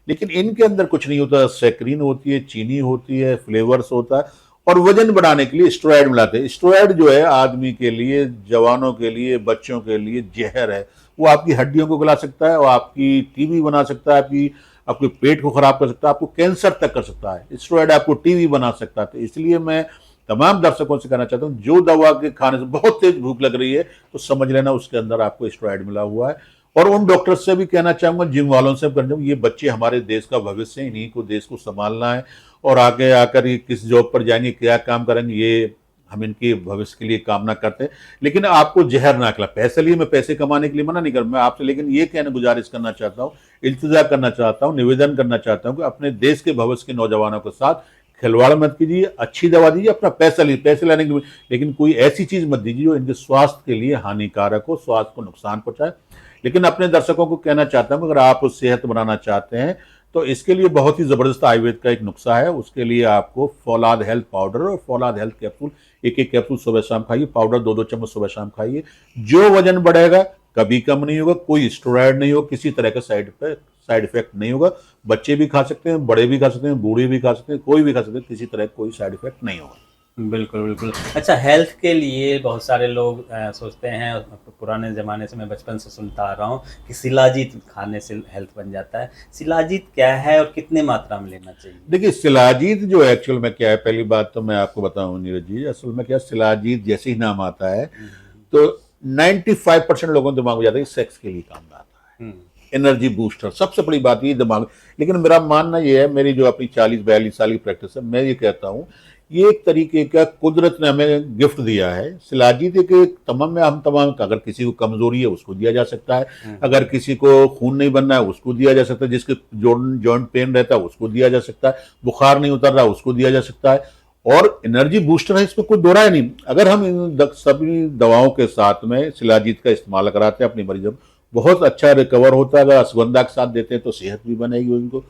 लेकिन इनके अंदर कुछ नहीं होता। सैकरीन होती है, चीनी होती है, फ्लेवर्स होता है, और वजन बढ़ाने के लिए स्टेरॉयड मिलाते हैं। स्टेरॉयड जो है आदमी के लिए, जवानों के लिए, बच्चों के लिए जहर है। वो आपकी हड्डियों को गला सकता है, और आपकी टीबी बना सकता है, आपके पेट को खराब कर सकता है, आपको कैंसर तक कर सकता है। स्टेरॉयड आपको टीबी बना सकता है। तो इसलिए मैं तमाम दर्शकों से कहना चाहता हूँ, जो दवा के खाने से बहुत तेज भूख लग रही है तो समझ लेना उसके अंदर आपको स्टेरॉयड मिला हुआ है। और उन डॉक्टर से भी कहना चाहूंगा, जिम वालों से भी कहना चाहूंगा, ये बच्चे हमारे देश का भविष्य है, इन्हीं को देश को संभालना है, और आगे आकर ये किस जॉब पर जाएंगे, क्या काम करेंगे, ये हम इनके भविष्य के लिए कामना करते हैं। लेकिन आपको जहर ना खिला। पैसे लिए, मैं पैसे कमाने के लिए मना नहीं कर मैं आपसे, लेकिन ये कहने गुजारिश करना चाहता हूँ, इल्तिजा करना चाहता हूँ, निवेदन करना चाहता हूँ कि अपने देश के भविष्य के नौजवानों के साथ खिलवाड़ मत कीजिए। अच्छी दवा दीजिए, अपना पैसा लीजिए, पैसे लेने के लिए, लेकिन कोई ऐसी चीज मत दीजिए जो इनके स्वास्थ्य के लिए हानिकारक हो, स्वास्थ्य को नुकसान पहुंचाए। लेकिन अपने दर्शकों को कहना चाहता हूँ, अगर आप सेहत बनाना चाहते हैं तो इसके लिए बहुत ही जबरदस्त आयुर्वेद का एक नुस्खा है। उसके लिए आपको फौलाद हेल्थ पाउडर और फौलाद हेल्थ कैप्सूल, एक एक कैप्सूल सुबह शाम खाइए, पाउडर 2-2 चम्मच सुबह शाम खाइए। जो वजन बढ़ेगा कभी कम नहीं होगा, कोई स्टेरॉयड नहीं होगा, किसी तरह का साइड इफेक्ट नहीं होगा। बच्चे भी खा सकते हैं, बड़े भी खा सकते हैं, बूढ़े भी खा सकते हैं, कोई भी खा सकते हैं, किसी तरह कोई साइड इफेक्ट नहीं होगा। बिल्कुल बिल्कुल। अच्छा, हेल्थ के लिए बहुत सारे लोग सोचते हैं, पुराने ज़माने से मैं बचपन से सुनता आ रहा हूँ कि शिलाजीत खाने से हेल्थ बन जाता है। शिलाजीत क्या है और कितने मात्रा में लेना चाहिए? देखिए, शिलाजीत जो एक्चुअल में क्या है, पहली बात तो मैं आपको बताऊं नीरज जी, असल में क्या, शिलाजीत जैसे ही नाम आता है तो 95% लोगों के दिमाग में जाता है कि सेक्स के लिए काम में आता है, एनर्जी बूस्टर, सबसे बड़ी बात ये दिमाग। लेकिन मेरा मानना ये है, मेरी जो अपनी 40-42 साल की प्रैक्टिस है, मैं ये कहता हूँ ये एक तरीके का कुदरत ने हमें गिफ्ट दिया है। शिलाजीत एक तमाम में हम तमाम, अगर किसी को कमजोरी है उसको दिया जा सकता है, अगर किसी को खून नहीं बनना है उसको दिया जा सकता है, जिसके जॉइंट पेन रहता है उसको दिया जा सकता है, बुखार नहीं उतर रहा उसको दिया जा सकता है, और एनर्जी बूस्टर है, इसमें कोई दो राय नहीं। अगर हम इन सभी दवाओं के साथ में शिलाजीत का इस्तेमाल कराते हैं अपने मरीजों को, बहुत अच्छा रिकवर होता है। अगर अश्वगंधा के साथ देते हैं तो सेहत भी बनेगी उनको।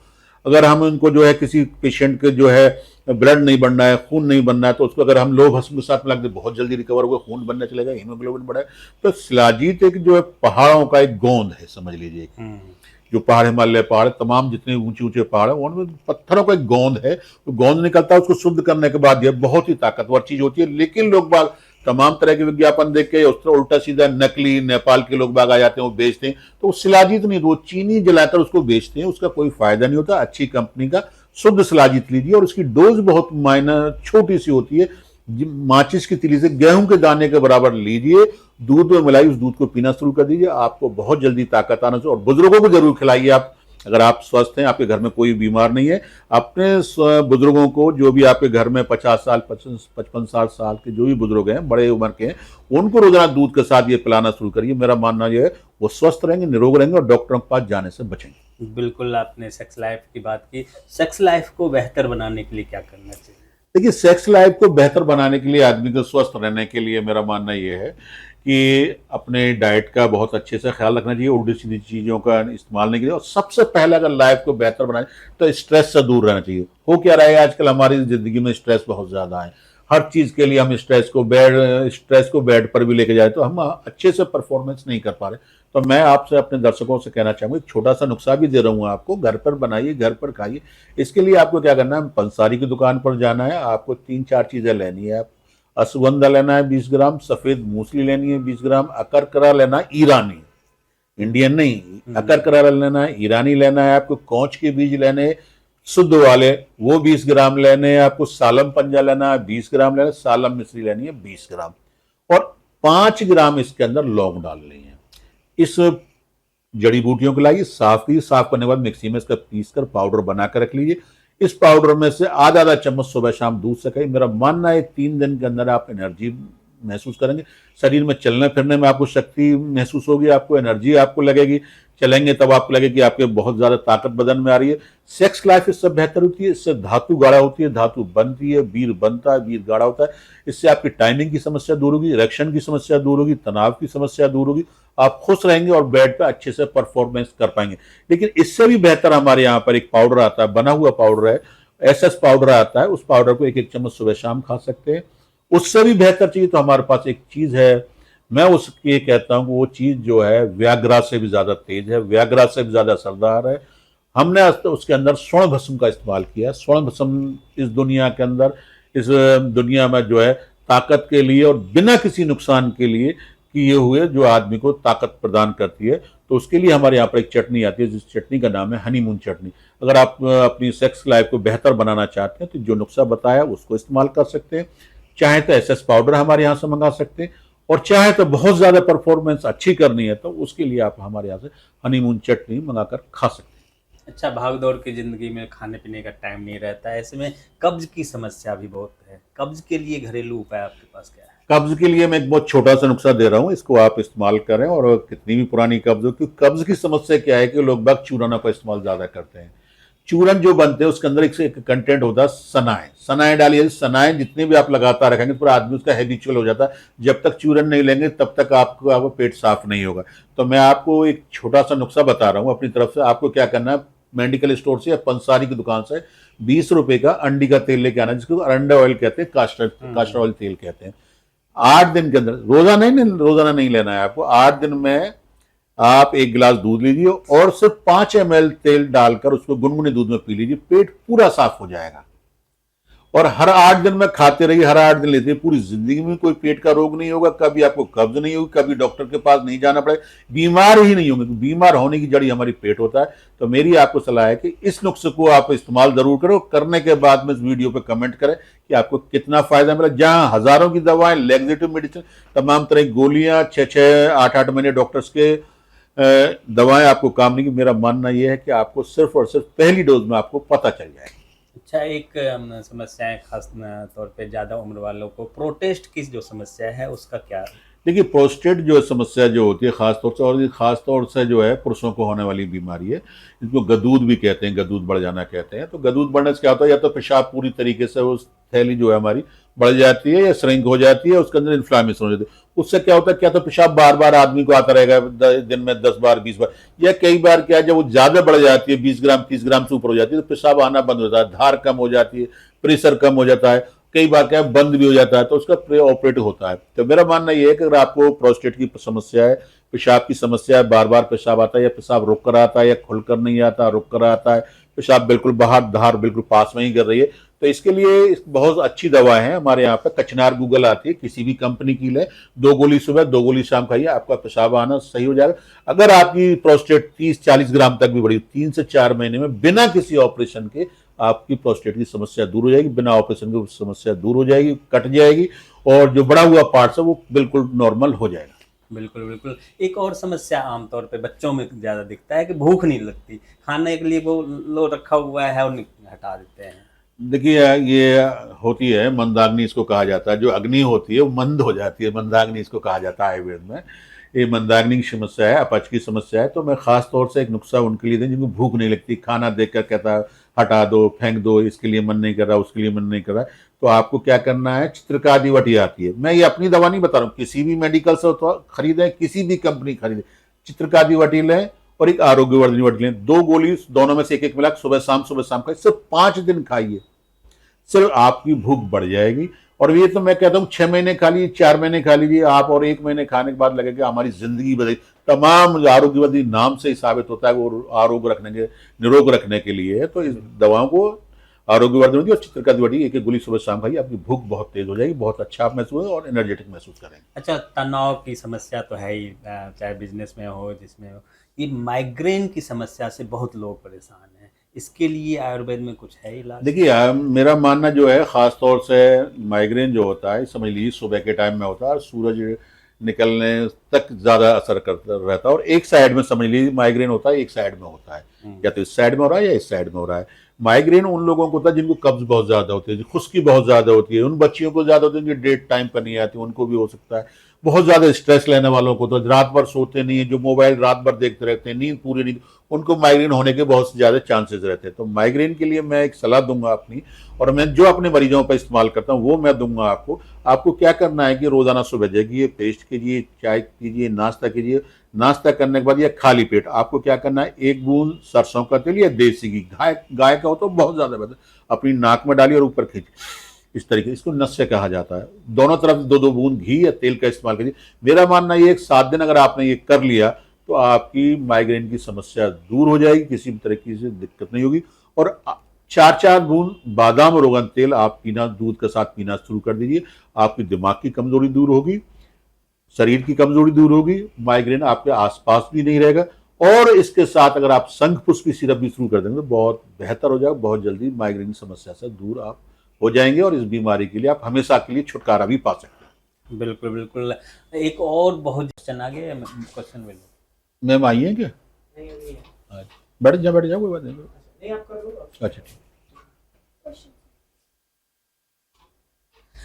अगर हम उनको जो है, किसी पेशेंट के जो है ब्लड नहीं बनना है, खून नहीं बनना है, तो उसको अगर हम लोह भस्म के साथ मिला के बहुत जल्दी रिकवर होगा, खून बनने चलेगा, हीमोग्लोबिन बढ़ेगा। तो शिलाजीत एक जो है पहाड़ों का एक गोंद है, समझ लीजिए। जो पहाड़, हिमालय पहाड़, तमाम जितने ऊंचे ऊंचे पहाड़ है, उनमें पत्थरों का एक गोंद है, तो गोंद निकलता है, उसको शुद्ध करने के बाद यह बहुत ही ताकतवर चीज होती है। लेकिन लोग बाग तमाम तरह के विज्ञापन देख के उस तरह उल्टा सीधा नकली नेपाल के लोग बाग आ जाते हैं, वो बेचते हैं, तो शिलाजीत नहीं, वो चीनी जलाकर उसको बेचते हैं, उसका कोई फायदा नहीं होता। अच्छी कंपनी का शुद्ध शिलाजीत लीजिए, और उसकी डोज बहुत माइनर छोटी सी होती है, माचिस की तिली से गेहूं के दाने के बराबर लीजिए, दूध में मिलाई, उस दूध को पीना शुरू कर दीजिए, आपको बहुत जल्दी ताकत आना चाहिए। और बुजुर्गों को जरूर खिलाइए आप, अगर आप स्वस्थ हैं, आपके घर में कोई बीमार नहीं है, अपने बुजुर्गों को, जो भी आपके घर में 50 साल 55 60 साल के जो भी बुजुर्ग हैं, बड़े उम्र के हैं, उनको रोजाना दूध के साथ ये पिलाना शुरू करिए। मेरा मानना यह है वो स्वस्थ रहेंगे, निरोग रहेंगे और डॉक्टरों के पास जाने से बचेंगे। बिल्कुल, आपने सेक्स लाइफ की बात की। सेक्स लाइफ को बेहतर बनाने के लिए क्या करना चाहिए? देखिए, सेक्स लाइफ को बेहतर बनाने के लिए, आदमी को स्वस्थ रहने के लिए, मेरा मानना यह है कि अपने डाइट का बहुत अच्छे से ख्याल रखना चाहिए, उल्टी सीधी चीज़ों का इस्तेमाल नहीं करिए, और सबसे पहले अगर लाइफ को बेहतर बनाए तो स्ट्रेस से दूर रहना चाहिए। हो क्या रहा है, आजकल हमारी ज़िंदगी में स्ट्रेस बहुत ज़्यादा है। हर चीज़ के लिए हम स्ट्रेस को बेड पर भी लेके जाए तो हम अच्छे से परफॉर्मेंस नहीं कर पा रहे। तो मैं आपसे, अपने दर्शकों से कहना चाहूँगा, एक छोटा सा नुस्खा भी दे रहा हूँ आपको, घर पर बनाइए, घर पर खाइए। इसके लिए आपको क्या करना है, पंसारी की दुकान पर जाना है, आपको 3-4 चीज़ें लेनी है। आप अश्वगंधा लेना है 20 ग्राम, सफ़ेद मूसली लेनी है 20 ग्राम, अकरकरा लेना है ईरानी, इंडियन नहीं, अकरकरा लेना है, ईरानी लेना है, आपको कौच के बीज लेने हैं शुद्ध वाले, वो 20 ग्राम लेने हैं। आपको सालम पंजा लेना है 20 ग्राम लेना है, सालम मिश्री लेनी है 20 ग्राम, और 5 ग्राम इसके अंदर लौंग डालनी है। इस जड़ी बूटियों को लाइए, साफ कीजिए, साफ करने के बाद मिक्सी में इसका पीस कर पाउडर बना कर रख लीजिए। इस पाउडर में से आधा आधा चम्मच सुबह शाम दूध से खाइए। मेरा मानना है 3 दिन के अंदर आप एनर्जी महसूस करेंगे, शरीर में चलने फिरने में आपको शक्ति महसूस होगी, आपको एनर्जी आपको लगेगी, चलेंगे तब आपको लगेगा कि आपके बहुत ज्यादा ताकत बदन में आ रही है। सेक्स लाइफ इससे बेहतर होती है, इससे धातु गाढ़ा होती है, धातु बनती है, वीर बनता है, वीर गाढ़ा होता है। इससे आपकी टाइमिंग की समस्या दूर होगी, इरेक्शन की समस्या दूर होगी, तनाव की समस्या दूर होगी, आप खुश रहेंगे और बेड पे अच्छे से परफॉर्मेंस कर पाएंगे। लेकिन इससे भी बेहतर हमारे यहाँ पर एक पाउडर आता है, बना हुआ पाउडर है, SS पाउडर आता है, उस पाउडर को 1-1 चम्मच सुबह शाम खा सकते हैं। उससे भी बेहतर चाहिए तो हमारे पास एक चीज है, मैं उसके कहता हूँ कि वो चीज जो है व्याग्रा से भी ज्यादा तेज है, व्याग्रा से भी ज्यादा असरदार है। हमने उसके अंदर स्वर्ण भस्म का इस्तेमाल किया। स्वर्ण भस्म इस दुनिया के अंदर, इस दुनिया में जो है ताकत के लिए और बिना किसी नुकसान के लिए किए हुए, जो आदमी को ताकत प्रदान करती है। तो उसके लिए हमारे यहाँ पर एक चटनी आती है, जिस चटनी का नाम है हनीमून चटनी। अगर आप अपनी सेक्स लाइफ को बेहतर बनाना चाहते हैं तो जो नुस्खा बताया उसको इस्तेमाल कर सकते हैं। चाहे तो SS पाउडर हमारे यहाँ से मंगा सकते हैं, और चाहे तो बहुत ज्यादा परफॉर्मेंस अच्छी करनी है तो उसके लिए आप हमारे यहाँ से हनीमून चटनी मंगाकर खा सकते हैं। अच्छा, भाग दौड़ की जिंदगी में खाने पीने का टाइम नहीं रहता है, ऐसे में कब्ज की समस्या भी बहुत है। कब्ज के लिए घरेलू उपाय आपके पास क्या है? कब्ज के लिए मैं एक बहुत छोटा सा नुस्खा दे रहा हूँ, इसको आप इस्तेमाल करें, और कितनी भी पुरानी कब्ज हो, क्योंकि कब्ज की समस्या क्या है कि लोग बाग चूरनों का इस्तेमाल ज्यादा करते हैं। चूरन जो बनते हैं उसके अंदर एक कंटेंट होता है सनाए, सनाए डालिए। सनाए जितने भी आप लगातार रखेंगे पूरा आदमी उसका हैबिचुअल हो जाता है। जब तक चूरन नहीं लेंगे तब तक आपको पेट साफ नहीं होगा। तो मैं आपको एक छोटा सा नुस्खा बता रहा हूँ अपनी तरफ से। आपको क्या करना है, मेडिकल स्टोर से या पंसारी की दुकान से 20 रुपए का अंडी का तेल लेके आना, जिसको अरंडा ऑयल कहते हैं, कास्टर ऑयल तेल कहते हैं। 8 दिन के अंदर, रोजाना नहीं लेना है आपको। 8 दिन में आप 1 गिलास दूध लीजिए और सिर्फ 5 ml तेल डालकर उसको गुनगुने दूध में पी लीजिए, पेट पूरा साफ हो जाएगा। और हर 8 दिन में खाते रहिए, हर 8 दिन लेते रहिए, पूरी जिंदगी में कोई पेट का रोग नहीं होगा, कभी आपको कब्ज नहीं होगी, कभी डॉक्टर के पास नहीं जाना पड़ेगा, बीमार ही नहीं होंगे। बीमार होने की जड़ी हमारी पेट होता है। तो मेरी आपको सलाह है कि इस नुस्खे को आप इस्तेमाल जरूर करो, करने के बाद में इस वीडियो पे कमेंट करें कि आपको कितना फायदा मिला। जहां हजारों की दवाएं, लेग्जेटिव मेडिसिन, तमाम तरह की गोलियां, 6-6, 8-8 महीने डॉक्टर्स के दवाएं आपको काम नहीं की। मेरा मानना यह है कि आपको सिर्फ और सिर्फ पहली डोज में आपको पता चल जाएगा। अच्छा, एक समस्या है खास तौर पे ज़्यादा उम्र वालों को, प्रोटेस्ट की जो समस्या है उसका क्या? देखिए, प्रोस्टेट जो समस्या जो होती है खास तौर से जो है पुरुषों को होने वाली बीमारी है। इसको गदूद भी कहते हैं, गदूद बढ़ जाना कहते हैं। तो गदूद बढ़ने से क्या होता है, या तो पेशाब पूरी तरीके से उस थैली जो है हमारी बढ़ जाती है, या श्रिंक हो जाती है, उसके अंदर इन्फ्लामेशन हो जाती है। उससे क्या होता है, क्या तो पेशाब बार बार आदमी को आता रहेगा, दिन में 10 बार 20 बार, या कई बार क्या है, जब वो ज्यादा बढ़ जाती है, 20 ग्राम 30 ग्राम से ऊपर हो जाती है, तो पेशाब आना बंद हो जाता है, धार कम हो जाती है, प्रेशर कम हो जाता है, कई बार क्या है बंद भी हो जाता है, तो उसका प्री ऑपरेटिव होता है। तो मेरा मानना यह है कि अगर आपको प्रोस्टेट की समस्या है, पेशाब की समस्या है, बार बार पेशाब आता है, या पेशाब रुक कर आता है, या खुलकर नहीं आता, रुक कर आता है, पेशाब बिल्कुल बाहर, धार बिल्कुल पास में ही कर रही है, तो इसके लिए बहुत अच्छी दवा है हमारे यहाँ पे। कचनार गूगल आती है, किसी भी कंपनी की ले, 2 गोली सुबह 2 गोली शाम खाइए, आपका पेशाब आना सही हो जाएगा। अगर आपकी प्रोस्टेट 30-40 ग्राम तक भी बढ़ी, 3 से 4 महीने में बिना किसी ऑपरेशन के आपकी प्रोस्टेट की समस्या दूर हो जाएगी, बिना ऑपरेशन की समस्या दूर हो जाएगी, कट जाएगी, और जो बड़ा हुआ पार्ट है वो बिल्कुल नॉर्मल हो जाएगा। बिल्कुल, बिल्कुल। एक और समस्या आमतौर पे बच्चों में ज़्यादा दिखता है कि भूख नहीं लगती। खाने के लिए वो लो रखा हुआ है और हटा देते हैं। देखिए ये होती है मंदाग्नि, इसको कहा जाता है। जो अग्नि होती है वो मंद हो जाती है, मंदाग्नि इसको कहा जाता है आयुर्वेद में। ये मंदाग्नि की समस्या है, अपच की समस्या है। तो मैं खास तौर से एक नुस्खा उनके लिए दूं जिनको भूख नहीं लगती, खाना देखकर कहता है हटा दो, फेंक दो, इसके लिए मन नहीं कर रहा, उसके लिए मन नहीं कर रहा। तो आपको क्या करना है, चित्रकादी वटी आती है, मैं ये अपनी दवा नहीं बता रहा हूँ, किसी भी मेडिकल से तो खरीदें, किसी भी कंपनी खरीदें, चित्रकादी वटी लें और एक आरोग्यवर्धनी वटी लें। 2 गोली दोनों में से एक मिला, सुबह शाम खाइए, सिर्फ 5 दिन खाइए, सिर्फ आपकी भूख बढ़ जाएगी। और ये तो मैं कहता हूँ 6 महीने खा लीजिए, 4 महीने खा लीजिए आप, और 1 महीने खाने के बाद लगेगा हमारी जिंदगी बदली। तमाम आरोग्यवर्धी नाम से ही साबित होता है वो आरोग्य रखने के, निरोग रखने के लिए है। तो इस दवाओं को आरोग्यवर्धन और चित्रकादी एक एक गोली सुबह शाम खाइए, आपकी भूख बहुत तेज हो जाएगी, बहुत अच्छा आप महसूस और एनर्जेटिक महसूस करेंगे। अच्छा, तनाव की समस्या तो है ही, चाहे बिजनेस में हो, जिसमें हो। ये माइग्रेन की समस्या से बहुत लोग परेशान हैं। इसके लिए आयुर्वेद में कुछ है इलाज? देखिए मेरा मानना जो है, खास तौर से माइग्रेन जो होता है, समझ लीजिए सुबह के टाइम में होता है और सूरज निकलने तक ज़्यादा असर करता रहता है। और एक साइड में समझ लीजिए माइग्रेन होता है, एक साइड में होता है, या तो इस साइड में हो रहा है या इस साइड में हो रहा है। माइग्रेन उन लोगों को होता है जिनको कब्ज बहुत ज़्यादा होती है, खुश्की बहुत ज़्यादा होती है, उन बच्चियों को ज़्यादा होती है जिनकी डेट टाइम पर नहीं आती, उनको भी हो सकता है। बहुत ज़्यादा स्ट्रेस लेने वालों को, तो रात भर सोते नहीं है, जो मोबाइल रात भर देखते रहते हैं, नींद पूरी नहीं, उनको माइग्रेन होने के बहुत ज़्यादा चांसेस रहते हैं। तो माइग्रेन के लिए मैं एक सलाह दूंगा अपनी, और मैं जो अपने मरीजों पर इस्तेमाल करता हूँ वो मैं दूंगा आपको। आपको क्या करना है कि रोज़ाना सुबह जगिए, पेस्ट कीजिए, चाय कीजिए, नाश्ता कीजिए। नाश्ता करने के बाद या खाली पेट आपको क्या करना है, 1 बूंद सरसों का तेल या देसी घी, गाय का हो तो बहुत ज़्यादा बेहतर, अपनी नाक में डालिए और ऊपर खींचिए, इस तरीके, इसको नस्य कहा जाता है। दोनों तरफ 2-2 बूंद घी या तेल का इस्तेमाल कीजिए। मेरा मानना ये 7 दिन अगर आपने ये कर लिया तो आपकी माइग्रेन की समस्या दूर हो जाएगी, किसी भी तरह की दिक्कत नहीं होगी। और 4-4 बूंद बादाम रोगन तेल आप पीना, दूध के साथ पीना शुरू कर दीजिए। आपकी दिमाग की कमजोरी दूर होगी, शरीर की कमजोरी दूर होगी, माइग्रेन आपके आसपास भी नहीं रहेगा। और इसके साथ अगर आप शंख पुष्प की सिरप भी शुरू कर देंगे तो बहुत बेहतर हो जाएगा, बहुत जल्दी माइग्रेन की समस्या से दूर आप हो जाएंगे और इस बीमारी के लिए आप हमेशा के लिए छुटकारा भी पा सकते हैं। बिल्कुल, बिल्कुल। एक और बहुत क्वेश्चन आ गया, क्वेश्चन मिल मैम आई है क्या? नहीं अभी है। अच्छा, बैठ जाओ, कोई बात नहीं। नहीं, आप कर लो। अच्छा ठीक।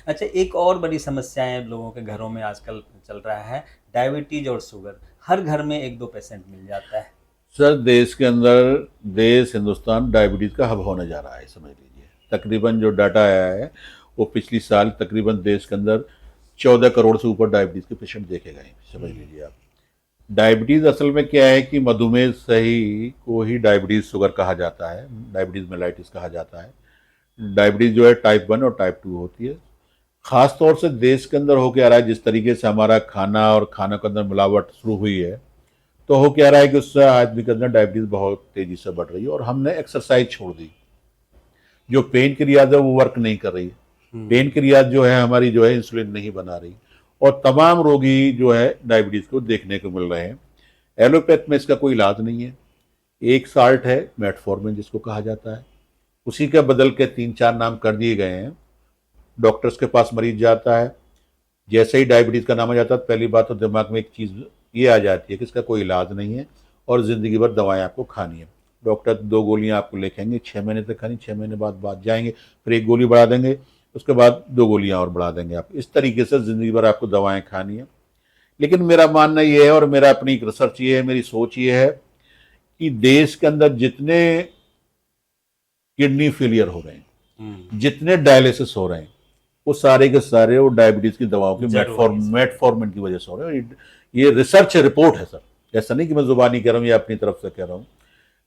अच्छा, एक और बड़ी समस्याएं लोगों के घरों में आजकल चल रहा है, डायबिटीज और शुगर। हर घर में 1-2 पेशेंट मिल जाता है। सर देश के अंदर, देश हिंदुस्तान डायबिटीज़ का हब होने जा रहा है, समझ लीजिए। तकरीबन जो डाटा आया है वो पिछली साल तकरीबन देश के अंदर 14 करोड़ से ऊपर डायबिटीज़ के पेशेंट देखे गए, समझ लीजिए आप। डायबिटीज़ असल में क्या है कि मधुमेह सही को ही डायबिटीज़ शुगर कहा जाता है, डायबिटीज़ मेलाइटिस कहा जाता है। डायबिटीज़ जो है टाइप 1 और टाइप 2 होती है। खास तौर से देश के अंदर हो क्या रहा है, जिस तरीके से हमारा खाना और खानों के अंदर मिलावट शुरू हुई है, तो हो क्या रहा है कि उससे आदमी के अंदर डायबिटीज़ बहुत तेज़ी से बढ़ रही है। और हमने एक्सरसाइज छोड़ दी, जो पेन क्रियाज है वो वर्क नहीं कर रही है। पेन क्रियाज जो है हमारी जो है इंसुलिन नहीं बना रही, और तमाम रोगी जो है डायबिटीज़ को देखने को मिल रहे हैं। एलोपैथ में इसका कोई इलाज नहीं है। एक साल्ट है मेटफॉर्मिन जिसको कहा जाता है, उसी का बदल के 3-4 नाम कर दिए गए हैं। डॉक्टर्स के पास मरीज जाता है, जैसे ही डायबिटीज़ का नाम आ जाता है पहली बात तो दिमाग में एक चीज़ ये आ जाती है कि इसका कोई इलाज नहीं है और ज़िंदगी भर दवाएं आपको खानी है। डॉक्टर 2 गोलियां आपको लिखेंगे, 6 महीने तक खानी, 6 महीने बाद जाएंगे, फिर 1 गोली बढ़ा देंगे, उसके बाद 2 गोलियां और बढ़ा देंगे। आप इस तरीके से ज़िंदगी भर आपको दवाएं खानी है। लेकिन मेरा मानना ये है और मेरा अपनी एक रिसर्च ये है, मेरी सोच ये है कि देश के अंदर जितने किडनी फेलियर हो रहे हैं, जितने डायलिसिस हो रहे हैं, वो सारे के सारे वो डायबिटीज की दवाओं की मेटफॉर्मिन की वजह से हो रहे हैं। ये रिसर्च रिपोर्ट है सर, ऐसा नहीं कि मैं जुबानी कह रहा हूँ या अपनी तरफ से कह रहा हूँ।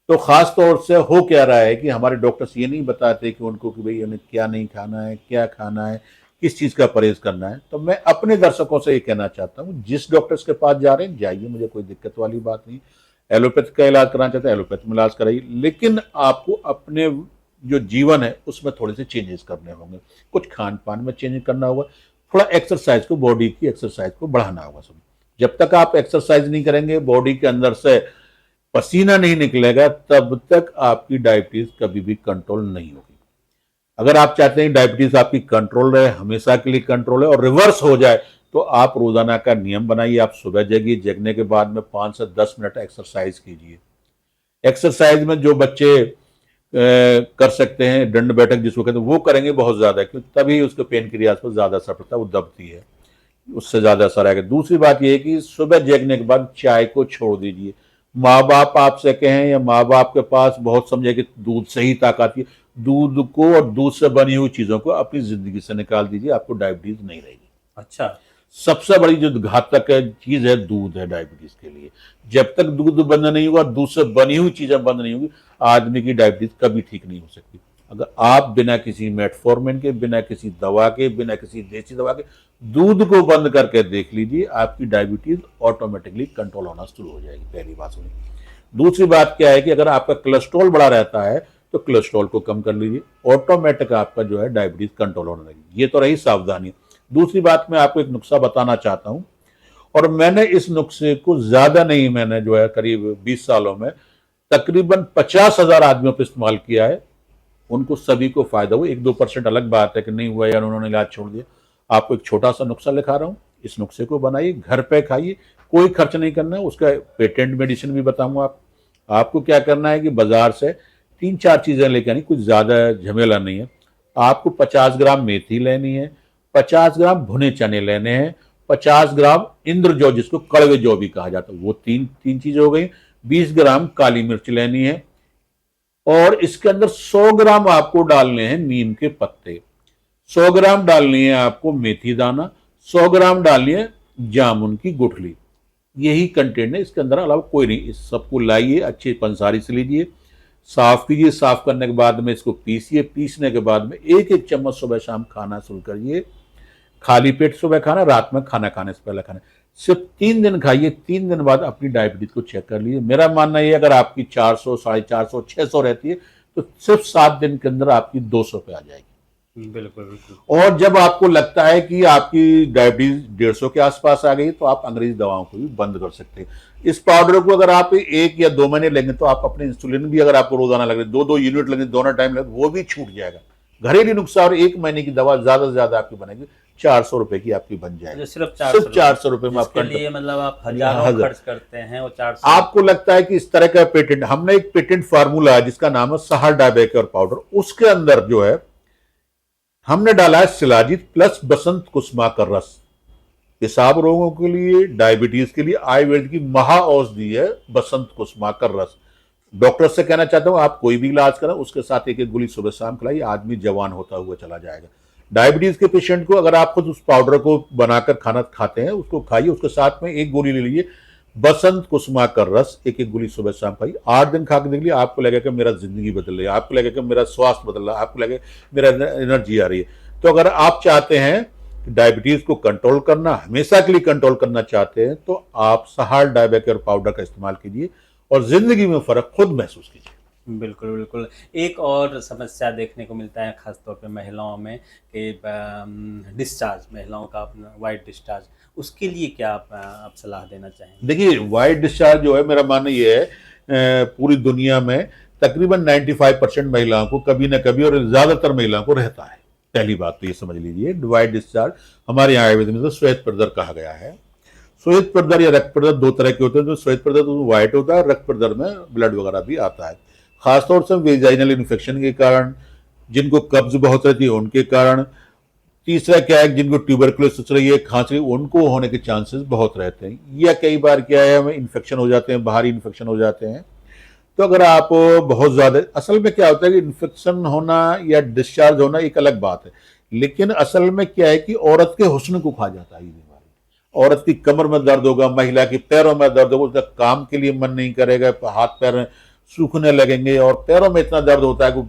तो खास तौर से हो क्या रहा है कि हमारे डॉक्टर्स ये नहीं बताते कि उनको कि भाई उन्हें क्या नहीं खाना है, क्या खाना है, किस चीज़ का परहेज करना है। तो मैं अपने दर्शकों से ये कहना चाहता हूँ, जिस डॉक्टर्स के पास जा रहे हैं जाइए, मुझे कोई दिक्कत वाली बात नहीं। एलोपैथ का इलाज कराना चाहते हैं एलोपैथ में इलाज कराइए, लेकिन आपको अपने जो जीवन है उसमें थोड़े से चेंजेस करने होंगे। कुछ खान पान में चेंज करना होगा, थोड़ा एक्सरसाइज को, बॉडी की एक्सरसाइज को बढ़ाना होगा। सब जब तक आप एक्सरसाइज नहीं करेंगे, बॉडी के अंदर से पसीना नहीं निकलेगा, तब तक आपकी डायबिटीज कभी भी कंट्रोल नहीं होगी। अगर आप चाहते हैं डायबिटीज आपकी कंट्रोल रहे, हमेशा के लिए कंट्रोल है और रिवर्स हो जाए, तो आप रोजाना का नियम बनाइए, आप सुबह जगिए, जगने के बाद में 5 से 10 मिनट एक्सरसाइज कीजिए। एक्सरसाइज में जो बच्चे कर सकते हैं, दंड बैठक जिसको कहते हैं, वो करेंगे बहुत ज्यादा, क्योंकि तभी उसके पेनक्रियाज पर ज्यादा असर पड़ता है, वो दबती है, उससे ज्यादा असर आएगा। दूसरी बात यह है कि सुबह जगने के बाद चाय को छोड़ दीजिए। माँ बाप आपसे कहें या माँ बाप के पास बहुत समझे कि दूध से ही ताकत आती है, दूध को और दूध से बनी हुई चीजों को अपनी जिंदगी से निकाल दीजिए, आपको डायबिटीज नहीं रहेगी। अच्छा। सबसे बड़ी जो घातक चीज है दूध है डायबिटीज के लिए। जब तक दूध बंद नहीं होगा, दूध से बनी हुई चीजें बंद नहीं होगी, आदमी की डायबिटीज कभी ठीक नहीं हो सकती। अगर आप बिना किसी मेटफॉर्मिन के, बिना किसी दवा के, बिना किसी देसी दवा के दूध को बंद करके देख लीजिए, आपकी डायबिटीज ऑटोमेटिकली कंट्रोल होना शुरू हो जाएगी। पहली बात सुनिए। दूसरी बात क्या है कि अगर आपका कोलेस्ट्रॉल बढ़ा रहता है तो कोलेस्ट्रॉल को कम कर लीजिए, ऑटोमेटिक आपका जो है डायबिटीज कंट्रोल होने लगेगी। ये तो रही सावधानी। दूसरी बात मैं आपको एक नुस्खा बताना चाहता हूं, और मैंने इस नुस्खे को ज्यादा नहीं, मैंने जो है करीब 20 सालों में तकरीबन 50,000 आदमियों पर इस्तेमाल किया है, उनको सभी को फायदा हुआ। 1-2% अलग बात है कि नहीं हुआ या उन्होंने इलाज छोड़ दिया। आपको एक छोटा सा नुस्खा लिखा रहा हूं, इस नुस्खे को बनाइए, घर पे खाइए, कोई खर्च नहीं करना है। उसका पेटेंट मेडिसिन भी बताऊंगा आपको क्या करना है कि बाजार से 3-4 चीजें लेकर आनी, कुछ ज्यादा झमेला नहीं है। आपको 50 ग्राम मेथी लेनी है, 50 ग्राम भुने चने लेने हैं, 50 ग्राम इंद्रजौ जिसको कड़वे जौ भी कहा जाता है, वो तीन चीजें हो गई। 20 ग्राम काली मिर्च लेनी है, और इसके अंदर 100 ग्राम आपको डालने हैं नीम के पत्ते, 100 ग्राम डालनी है आपको मेथी दाना, 100 ग्राम डालनी है जामुन की गुठली। यही कंटेंट है इसके अंदर, अलावा कोई नहीं। इस सबको लाइए, अच्छी पंसारी से लीजिए, साफ कीजिए, साफ करने के बाद में इसको पीसिए, पीसने के बाद में 1-1 चम्मच सुबह शाम खाना शुरू करिए। खाली पेट सुबह खाना, रात में खाना खाने से पहले खाना। सिर्फ 3 दिन खाइए, 3 दिन बाद अपनी डायबिटीज को चेक कर लीजिए। मेरा मानना है अगर आपकी 400, 450, 600 रहती है तो सिर्फ 7 दिन के अंदर आपकी 200 पे आ जाएगी। बिल्कुल बिल्कुल। और जब आपको लगता है कि आपकी डायबिटीज 150 के आसपास आ गई तो आप अंग्रेजी दवाओं को भी बंद कर सकते हैं। इस पाउडर को अगर आप 1 या 2 महीने लेंगे तो आप अपने इंसुलिन भी, अगर आपको रोजाना लगे 2-2 यूनिट लगे, दोनों टाइम लगे, वो भी छूट जाएगा। घरेलू नुस्खा, और 1 महीने की दवा ज्यादा से ज्यादा आपकी बनेगी 400 रुपए की आपकी बन जाएगी। सिर्फ 400 रुपए में आपका लिए मतलब आप हजारों खर्च करते हैं, वो 400। आपको लगता है कि इस तरह का पेटेंट, हमने एक पेटेंट फार्मूला है जिसका नाम है सहर डायबेकर पाउडर, उसके अंदर जो है हमने डाला है शिलाजीत प्लस बसंत कुसुमा का रस। पेशाब रोगों के लिए, डायबिटीज के लिए आयुर्वेद की महा औषधि है बसंत कुसुमा का रस। डॉक्टर से कहना चाहता हूं आप कोई भी इलाज करें, उसके साथ 1-1 गोली सुबह शाम खिलाइए, आदमी जवान होता हुआ चला जाएगा। डायबिटीज के पेशेंट को अगर आप खुद उस पाउडर को बनाकर खाना खाते हैं, उसको खाइए, उसके साथ में 1 गोली ले लीजिए बसंत कुसुमा का रस, 1-1 गोली सुबह शाम खाइए। 8 दिन खा के देख लीजिए, आपको लगेगा कि मेरा जिंदगी बदल रही है, आपको लगेगा कि मेरा स्वास्थ्य बदल रहा है, आपको लगेगा मेरा एनर्जी आ रही है। तो अगर आप चाहते हैं डायबिटीज को कंट्रोल करना, हमेशा के लिए कंट्रोल करना चाहते हैं, तो आप सहर डायबेकर पाउडर का इस्तेमाल कीजिए और जिंदगी में फर्क खुद महसूस कीजिए। बिल्कुल बिल्कुल। एक और समस्या देखने को मिलता है खासतौर पे महिलाओं में कि डिस्चार्ज, महिलाओं का अपना वाइट डिस्चार्ज, उसके लिए क्या आप सलाह देना चाहेंगे? देखिए, वाइट डिस्चार्ज जो है, मेरा मानना ये है पूरी दुनिया में तकरीबन 95% महिलाओं को कभी ना कभी, और ज्यादातर महिलाओं को रहता है। पहली बात तो ये समझ लीजिए, वाइट डिस्चार्ज हमारे यहाँ आयुर्वेद में तो श्वेत प्रदर कहा गया है। श्वेत प्रदर या रक्त प्रदर 2 तरह के होते हैं। जो श्वेत प्रदर तो व्हाइट होता है, रक्त प्रदर में ब्लड वगैरह भी आता है। खासतौर से वेजाइनल इन्फेक्शन के कारण, जिनको कब्ज बहुत रहती है उनके कारण, तीसरा क्या है जिनको ट्यूबरकुलोसिस रही है, खांसी, उनको होने के चांसेस बहुत रहते हैं। या कई बार क्या है हमें इन्फेक्शन हो जाते हैं, बाहरी इन्फेक्शन हो जाते हैं। तो अगर आप बहुत ज्यादा, असल में क्या होता है कि इन्फेक्शन होना या डिस्चार्ज होना एक अलग बात है, लेकिन असल में क्या है कि औरत के हुस्न को खा जाता है ये बीमारी। औरत की कमर में दर्द होगा, महिला के पैरों में दर्द होगा, उसका काम के लिए मन नहीं करेगा, हाथ पैर सूखने लगेंगे, और पैरों में इतना दर्द होता है कि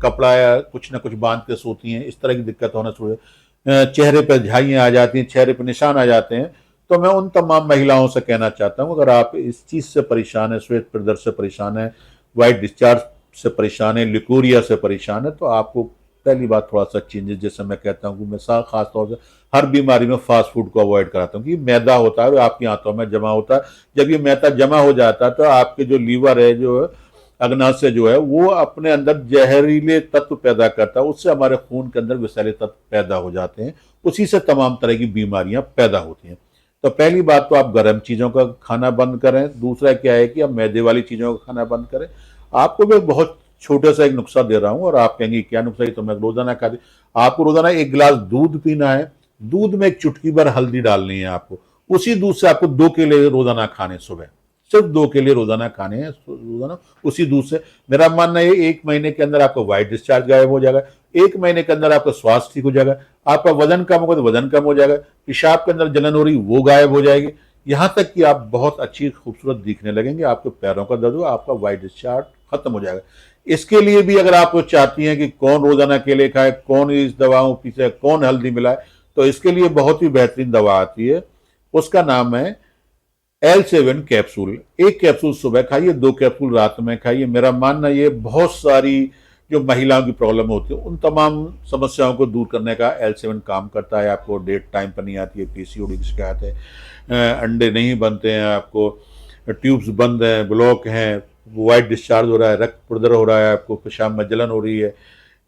कपड़ा या कुछ ना कुछ बांध के सोती हैं, इस तरह की दिक्कत होना शुरू है। चेहरे पर झाइयाँ आ जाती हैं, चेहरे पर निशान आ जाते हैं। तो मैं उन तमाम महिलाओं से कहना चाहता हूं, अगर आप इस चीज से परेशान है, श्वेत प्रदर से परेशान है, वाइट डिस्चार्ज से परेशान है, लिकोरिया से परेशान है, तो आपको पहली बात थोड़ा सा चेंजेस, जैसे मैं कहता हूं कि मैं खास तौर से हर बीमारी में फास्ट फूड को अवॉइड कराता हूं, कि मैदा होता है वो आपकी आंतों में जमा होता है। जब ये मैदा जमा हो जाता है तो आपके जो लीवर है, जो अग्नाशय जो है वो अपने अंदर जहरीले तत्व पैदा करता है, उससे हमारे खून के अंदर विषैले तत्व पैदा हो जाते हैं, उसी से तमाम तरह की बीमारियां पैदा होती हैं। तो पहली बात तो आप गर्म चीज़ों का खाना बंद करें। दूसरा क्या है कि आप मैदे वाली चीज़ों का खाना बंद करें। आपको मैं बहुत छोटा सा एक नुस्खा दे रहा हूं और आप कहेंगे क्या नुस्खा है, तो मैं रोजाना खा रही। आपको रोजाना 1 गिलास दूध पीना है, दूध में 1 चुटकी भर हल्दी डालनी है आपको, उसी दूध से आपको 2 केले रोजाना खाने, सुबह सिर्फ 2 केले रोजाना खाने हैं रोजाना, उसी दूध से। मेरा मानना है 1 महीने के अंदर आपको व्हाइट डिस्चार्ज गायब हो जाएगा, 1 महीने के अंदर आपका स्वास्थ्य ठीक हो जाएगा, आपका वजन कम होगा तो वजन कम हो जाएगा, पेशाब के अंदर जलन हो रही वो गायब हो जाएगी, यहाँ तक कि आप बहुत अच्छी खूबसूरत दिखने लगेंगे, आपके पैरों का दर्द हो, आपका व्हाइट डिस्चार्ज खत्म हो जाएगा। इसके लिए भी अगर आप चाहती हैं कि कौन रोजाना केले खाए, कौन इस दवाओं पीछे, कौन हल्दी मिलाए, तो इसके लिए बहुत ही बेहतरीन दवा आती है, उसका नाम है L7 कैप्सूल। 1 कैप्सूल सुबह खाइए, 2 कैप्सूल रात में खाइए। मेरा मानना ये बहुत सारी जो महिलाओं की प्रॉब्लम होती है उन तमाम समस्याओं को दूर करने का L7 काम करता है। आपको डेट टाइम पर नहीं आती है, पीसीओडी की शिकायत है, अंडे नहीं बनते हैं, आपको ट्यूब्स बंद हैं, ब्लॉक हैं, वाइट डिस्चार्ज हो रहा है, रक्त प्रदर हो रहा है, आपको पेशाब में जलन हो रही है,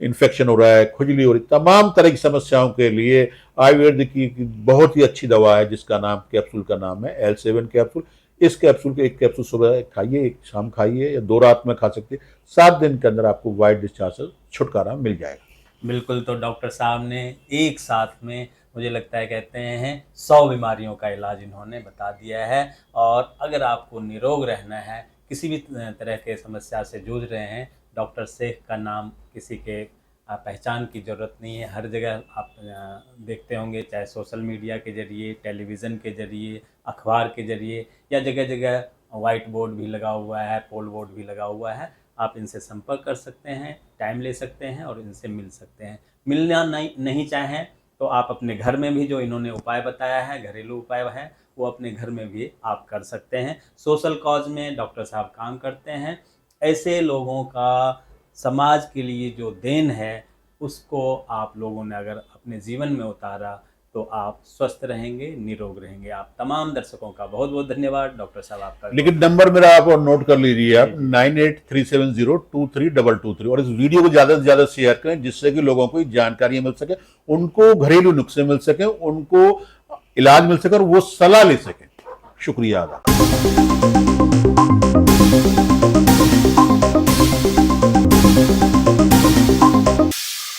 इन्फेक्शन हो रहा है, खुजली हो रही, तमाम तरह की समस्याओं के लिए आयुर्वेद की बहुत ही अच्छी दवा है जिसका नाम, कैप्सूल का नाम है L7 कैप्सूल। इस कैप्सूल के 1 कैप्सूल सुबह खाइए, 1 शाम खाइए, या 2 रात में खा सकते हैं। 7 दिन के अंदर आपको वाइट डिस्चार्ज से छुटकारा मिल जाएगा। बिल्कुल, तो डॉक्टर साहब ने एक साथ में मुझे लगता है कहते हैं 100 बीमारियों का इलाज इन्होंने बता दिया है। और अगर आपको निरोग रहना है, किसी भी तरह के समस्या से जूझ रहे हैं, डॉक्टर शेख का नाम किसी के पहचान की ज़रूरत नहीं है। हर जगह आप देखते होंगे, चाहे सोशल मीडिया के ज़रिए, टेलीविज़न के ज़रिए, अखबार के ज़रिए, या जगह जगह वाइट बोर्ड भी लगा हुआ है, पोल बोर्ड भी लगा हुआ है। आप इनसे संपर्क कर सकते हैं, टाइम ले सकते हैं और इनसे मिल सकते हैं। मिलना नहीं चाहें तो आप अपने घर में भी जो इन्होंने उपाय बताया है, घरेलू उपाय है, वो अपने घर में भी आप कर सकते हैं। सोशल कॉज में डॉक्टर साहब काम करते हैं। ऐसे लोगों का समाज के लिए जो देन है उसको आप लोगों ने अगर अपने जीवन में उतारा तो आप स्वस्थ रहेंगे, निरोग रहेंगे। आप तमाम दर्शकों का बहुत बहुत धन्यवाद। डॉक्टर साहब आपका लेकिन नंबर मेरा आप नोट कर लीजिए आप, 9837023223 और इस वीडियो को ज्यादा से ज्यादा शेयर करें जिससे कि लोगों को जानकारी मिल सके, उनको घरेलू नुस्खे मिल सके, उनको इलाज मिल सके और वो सलाह ले सके। शुक्रिया अदा।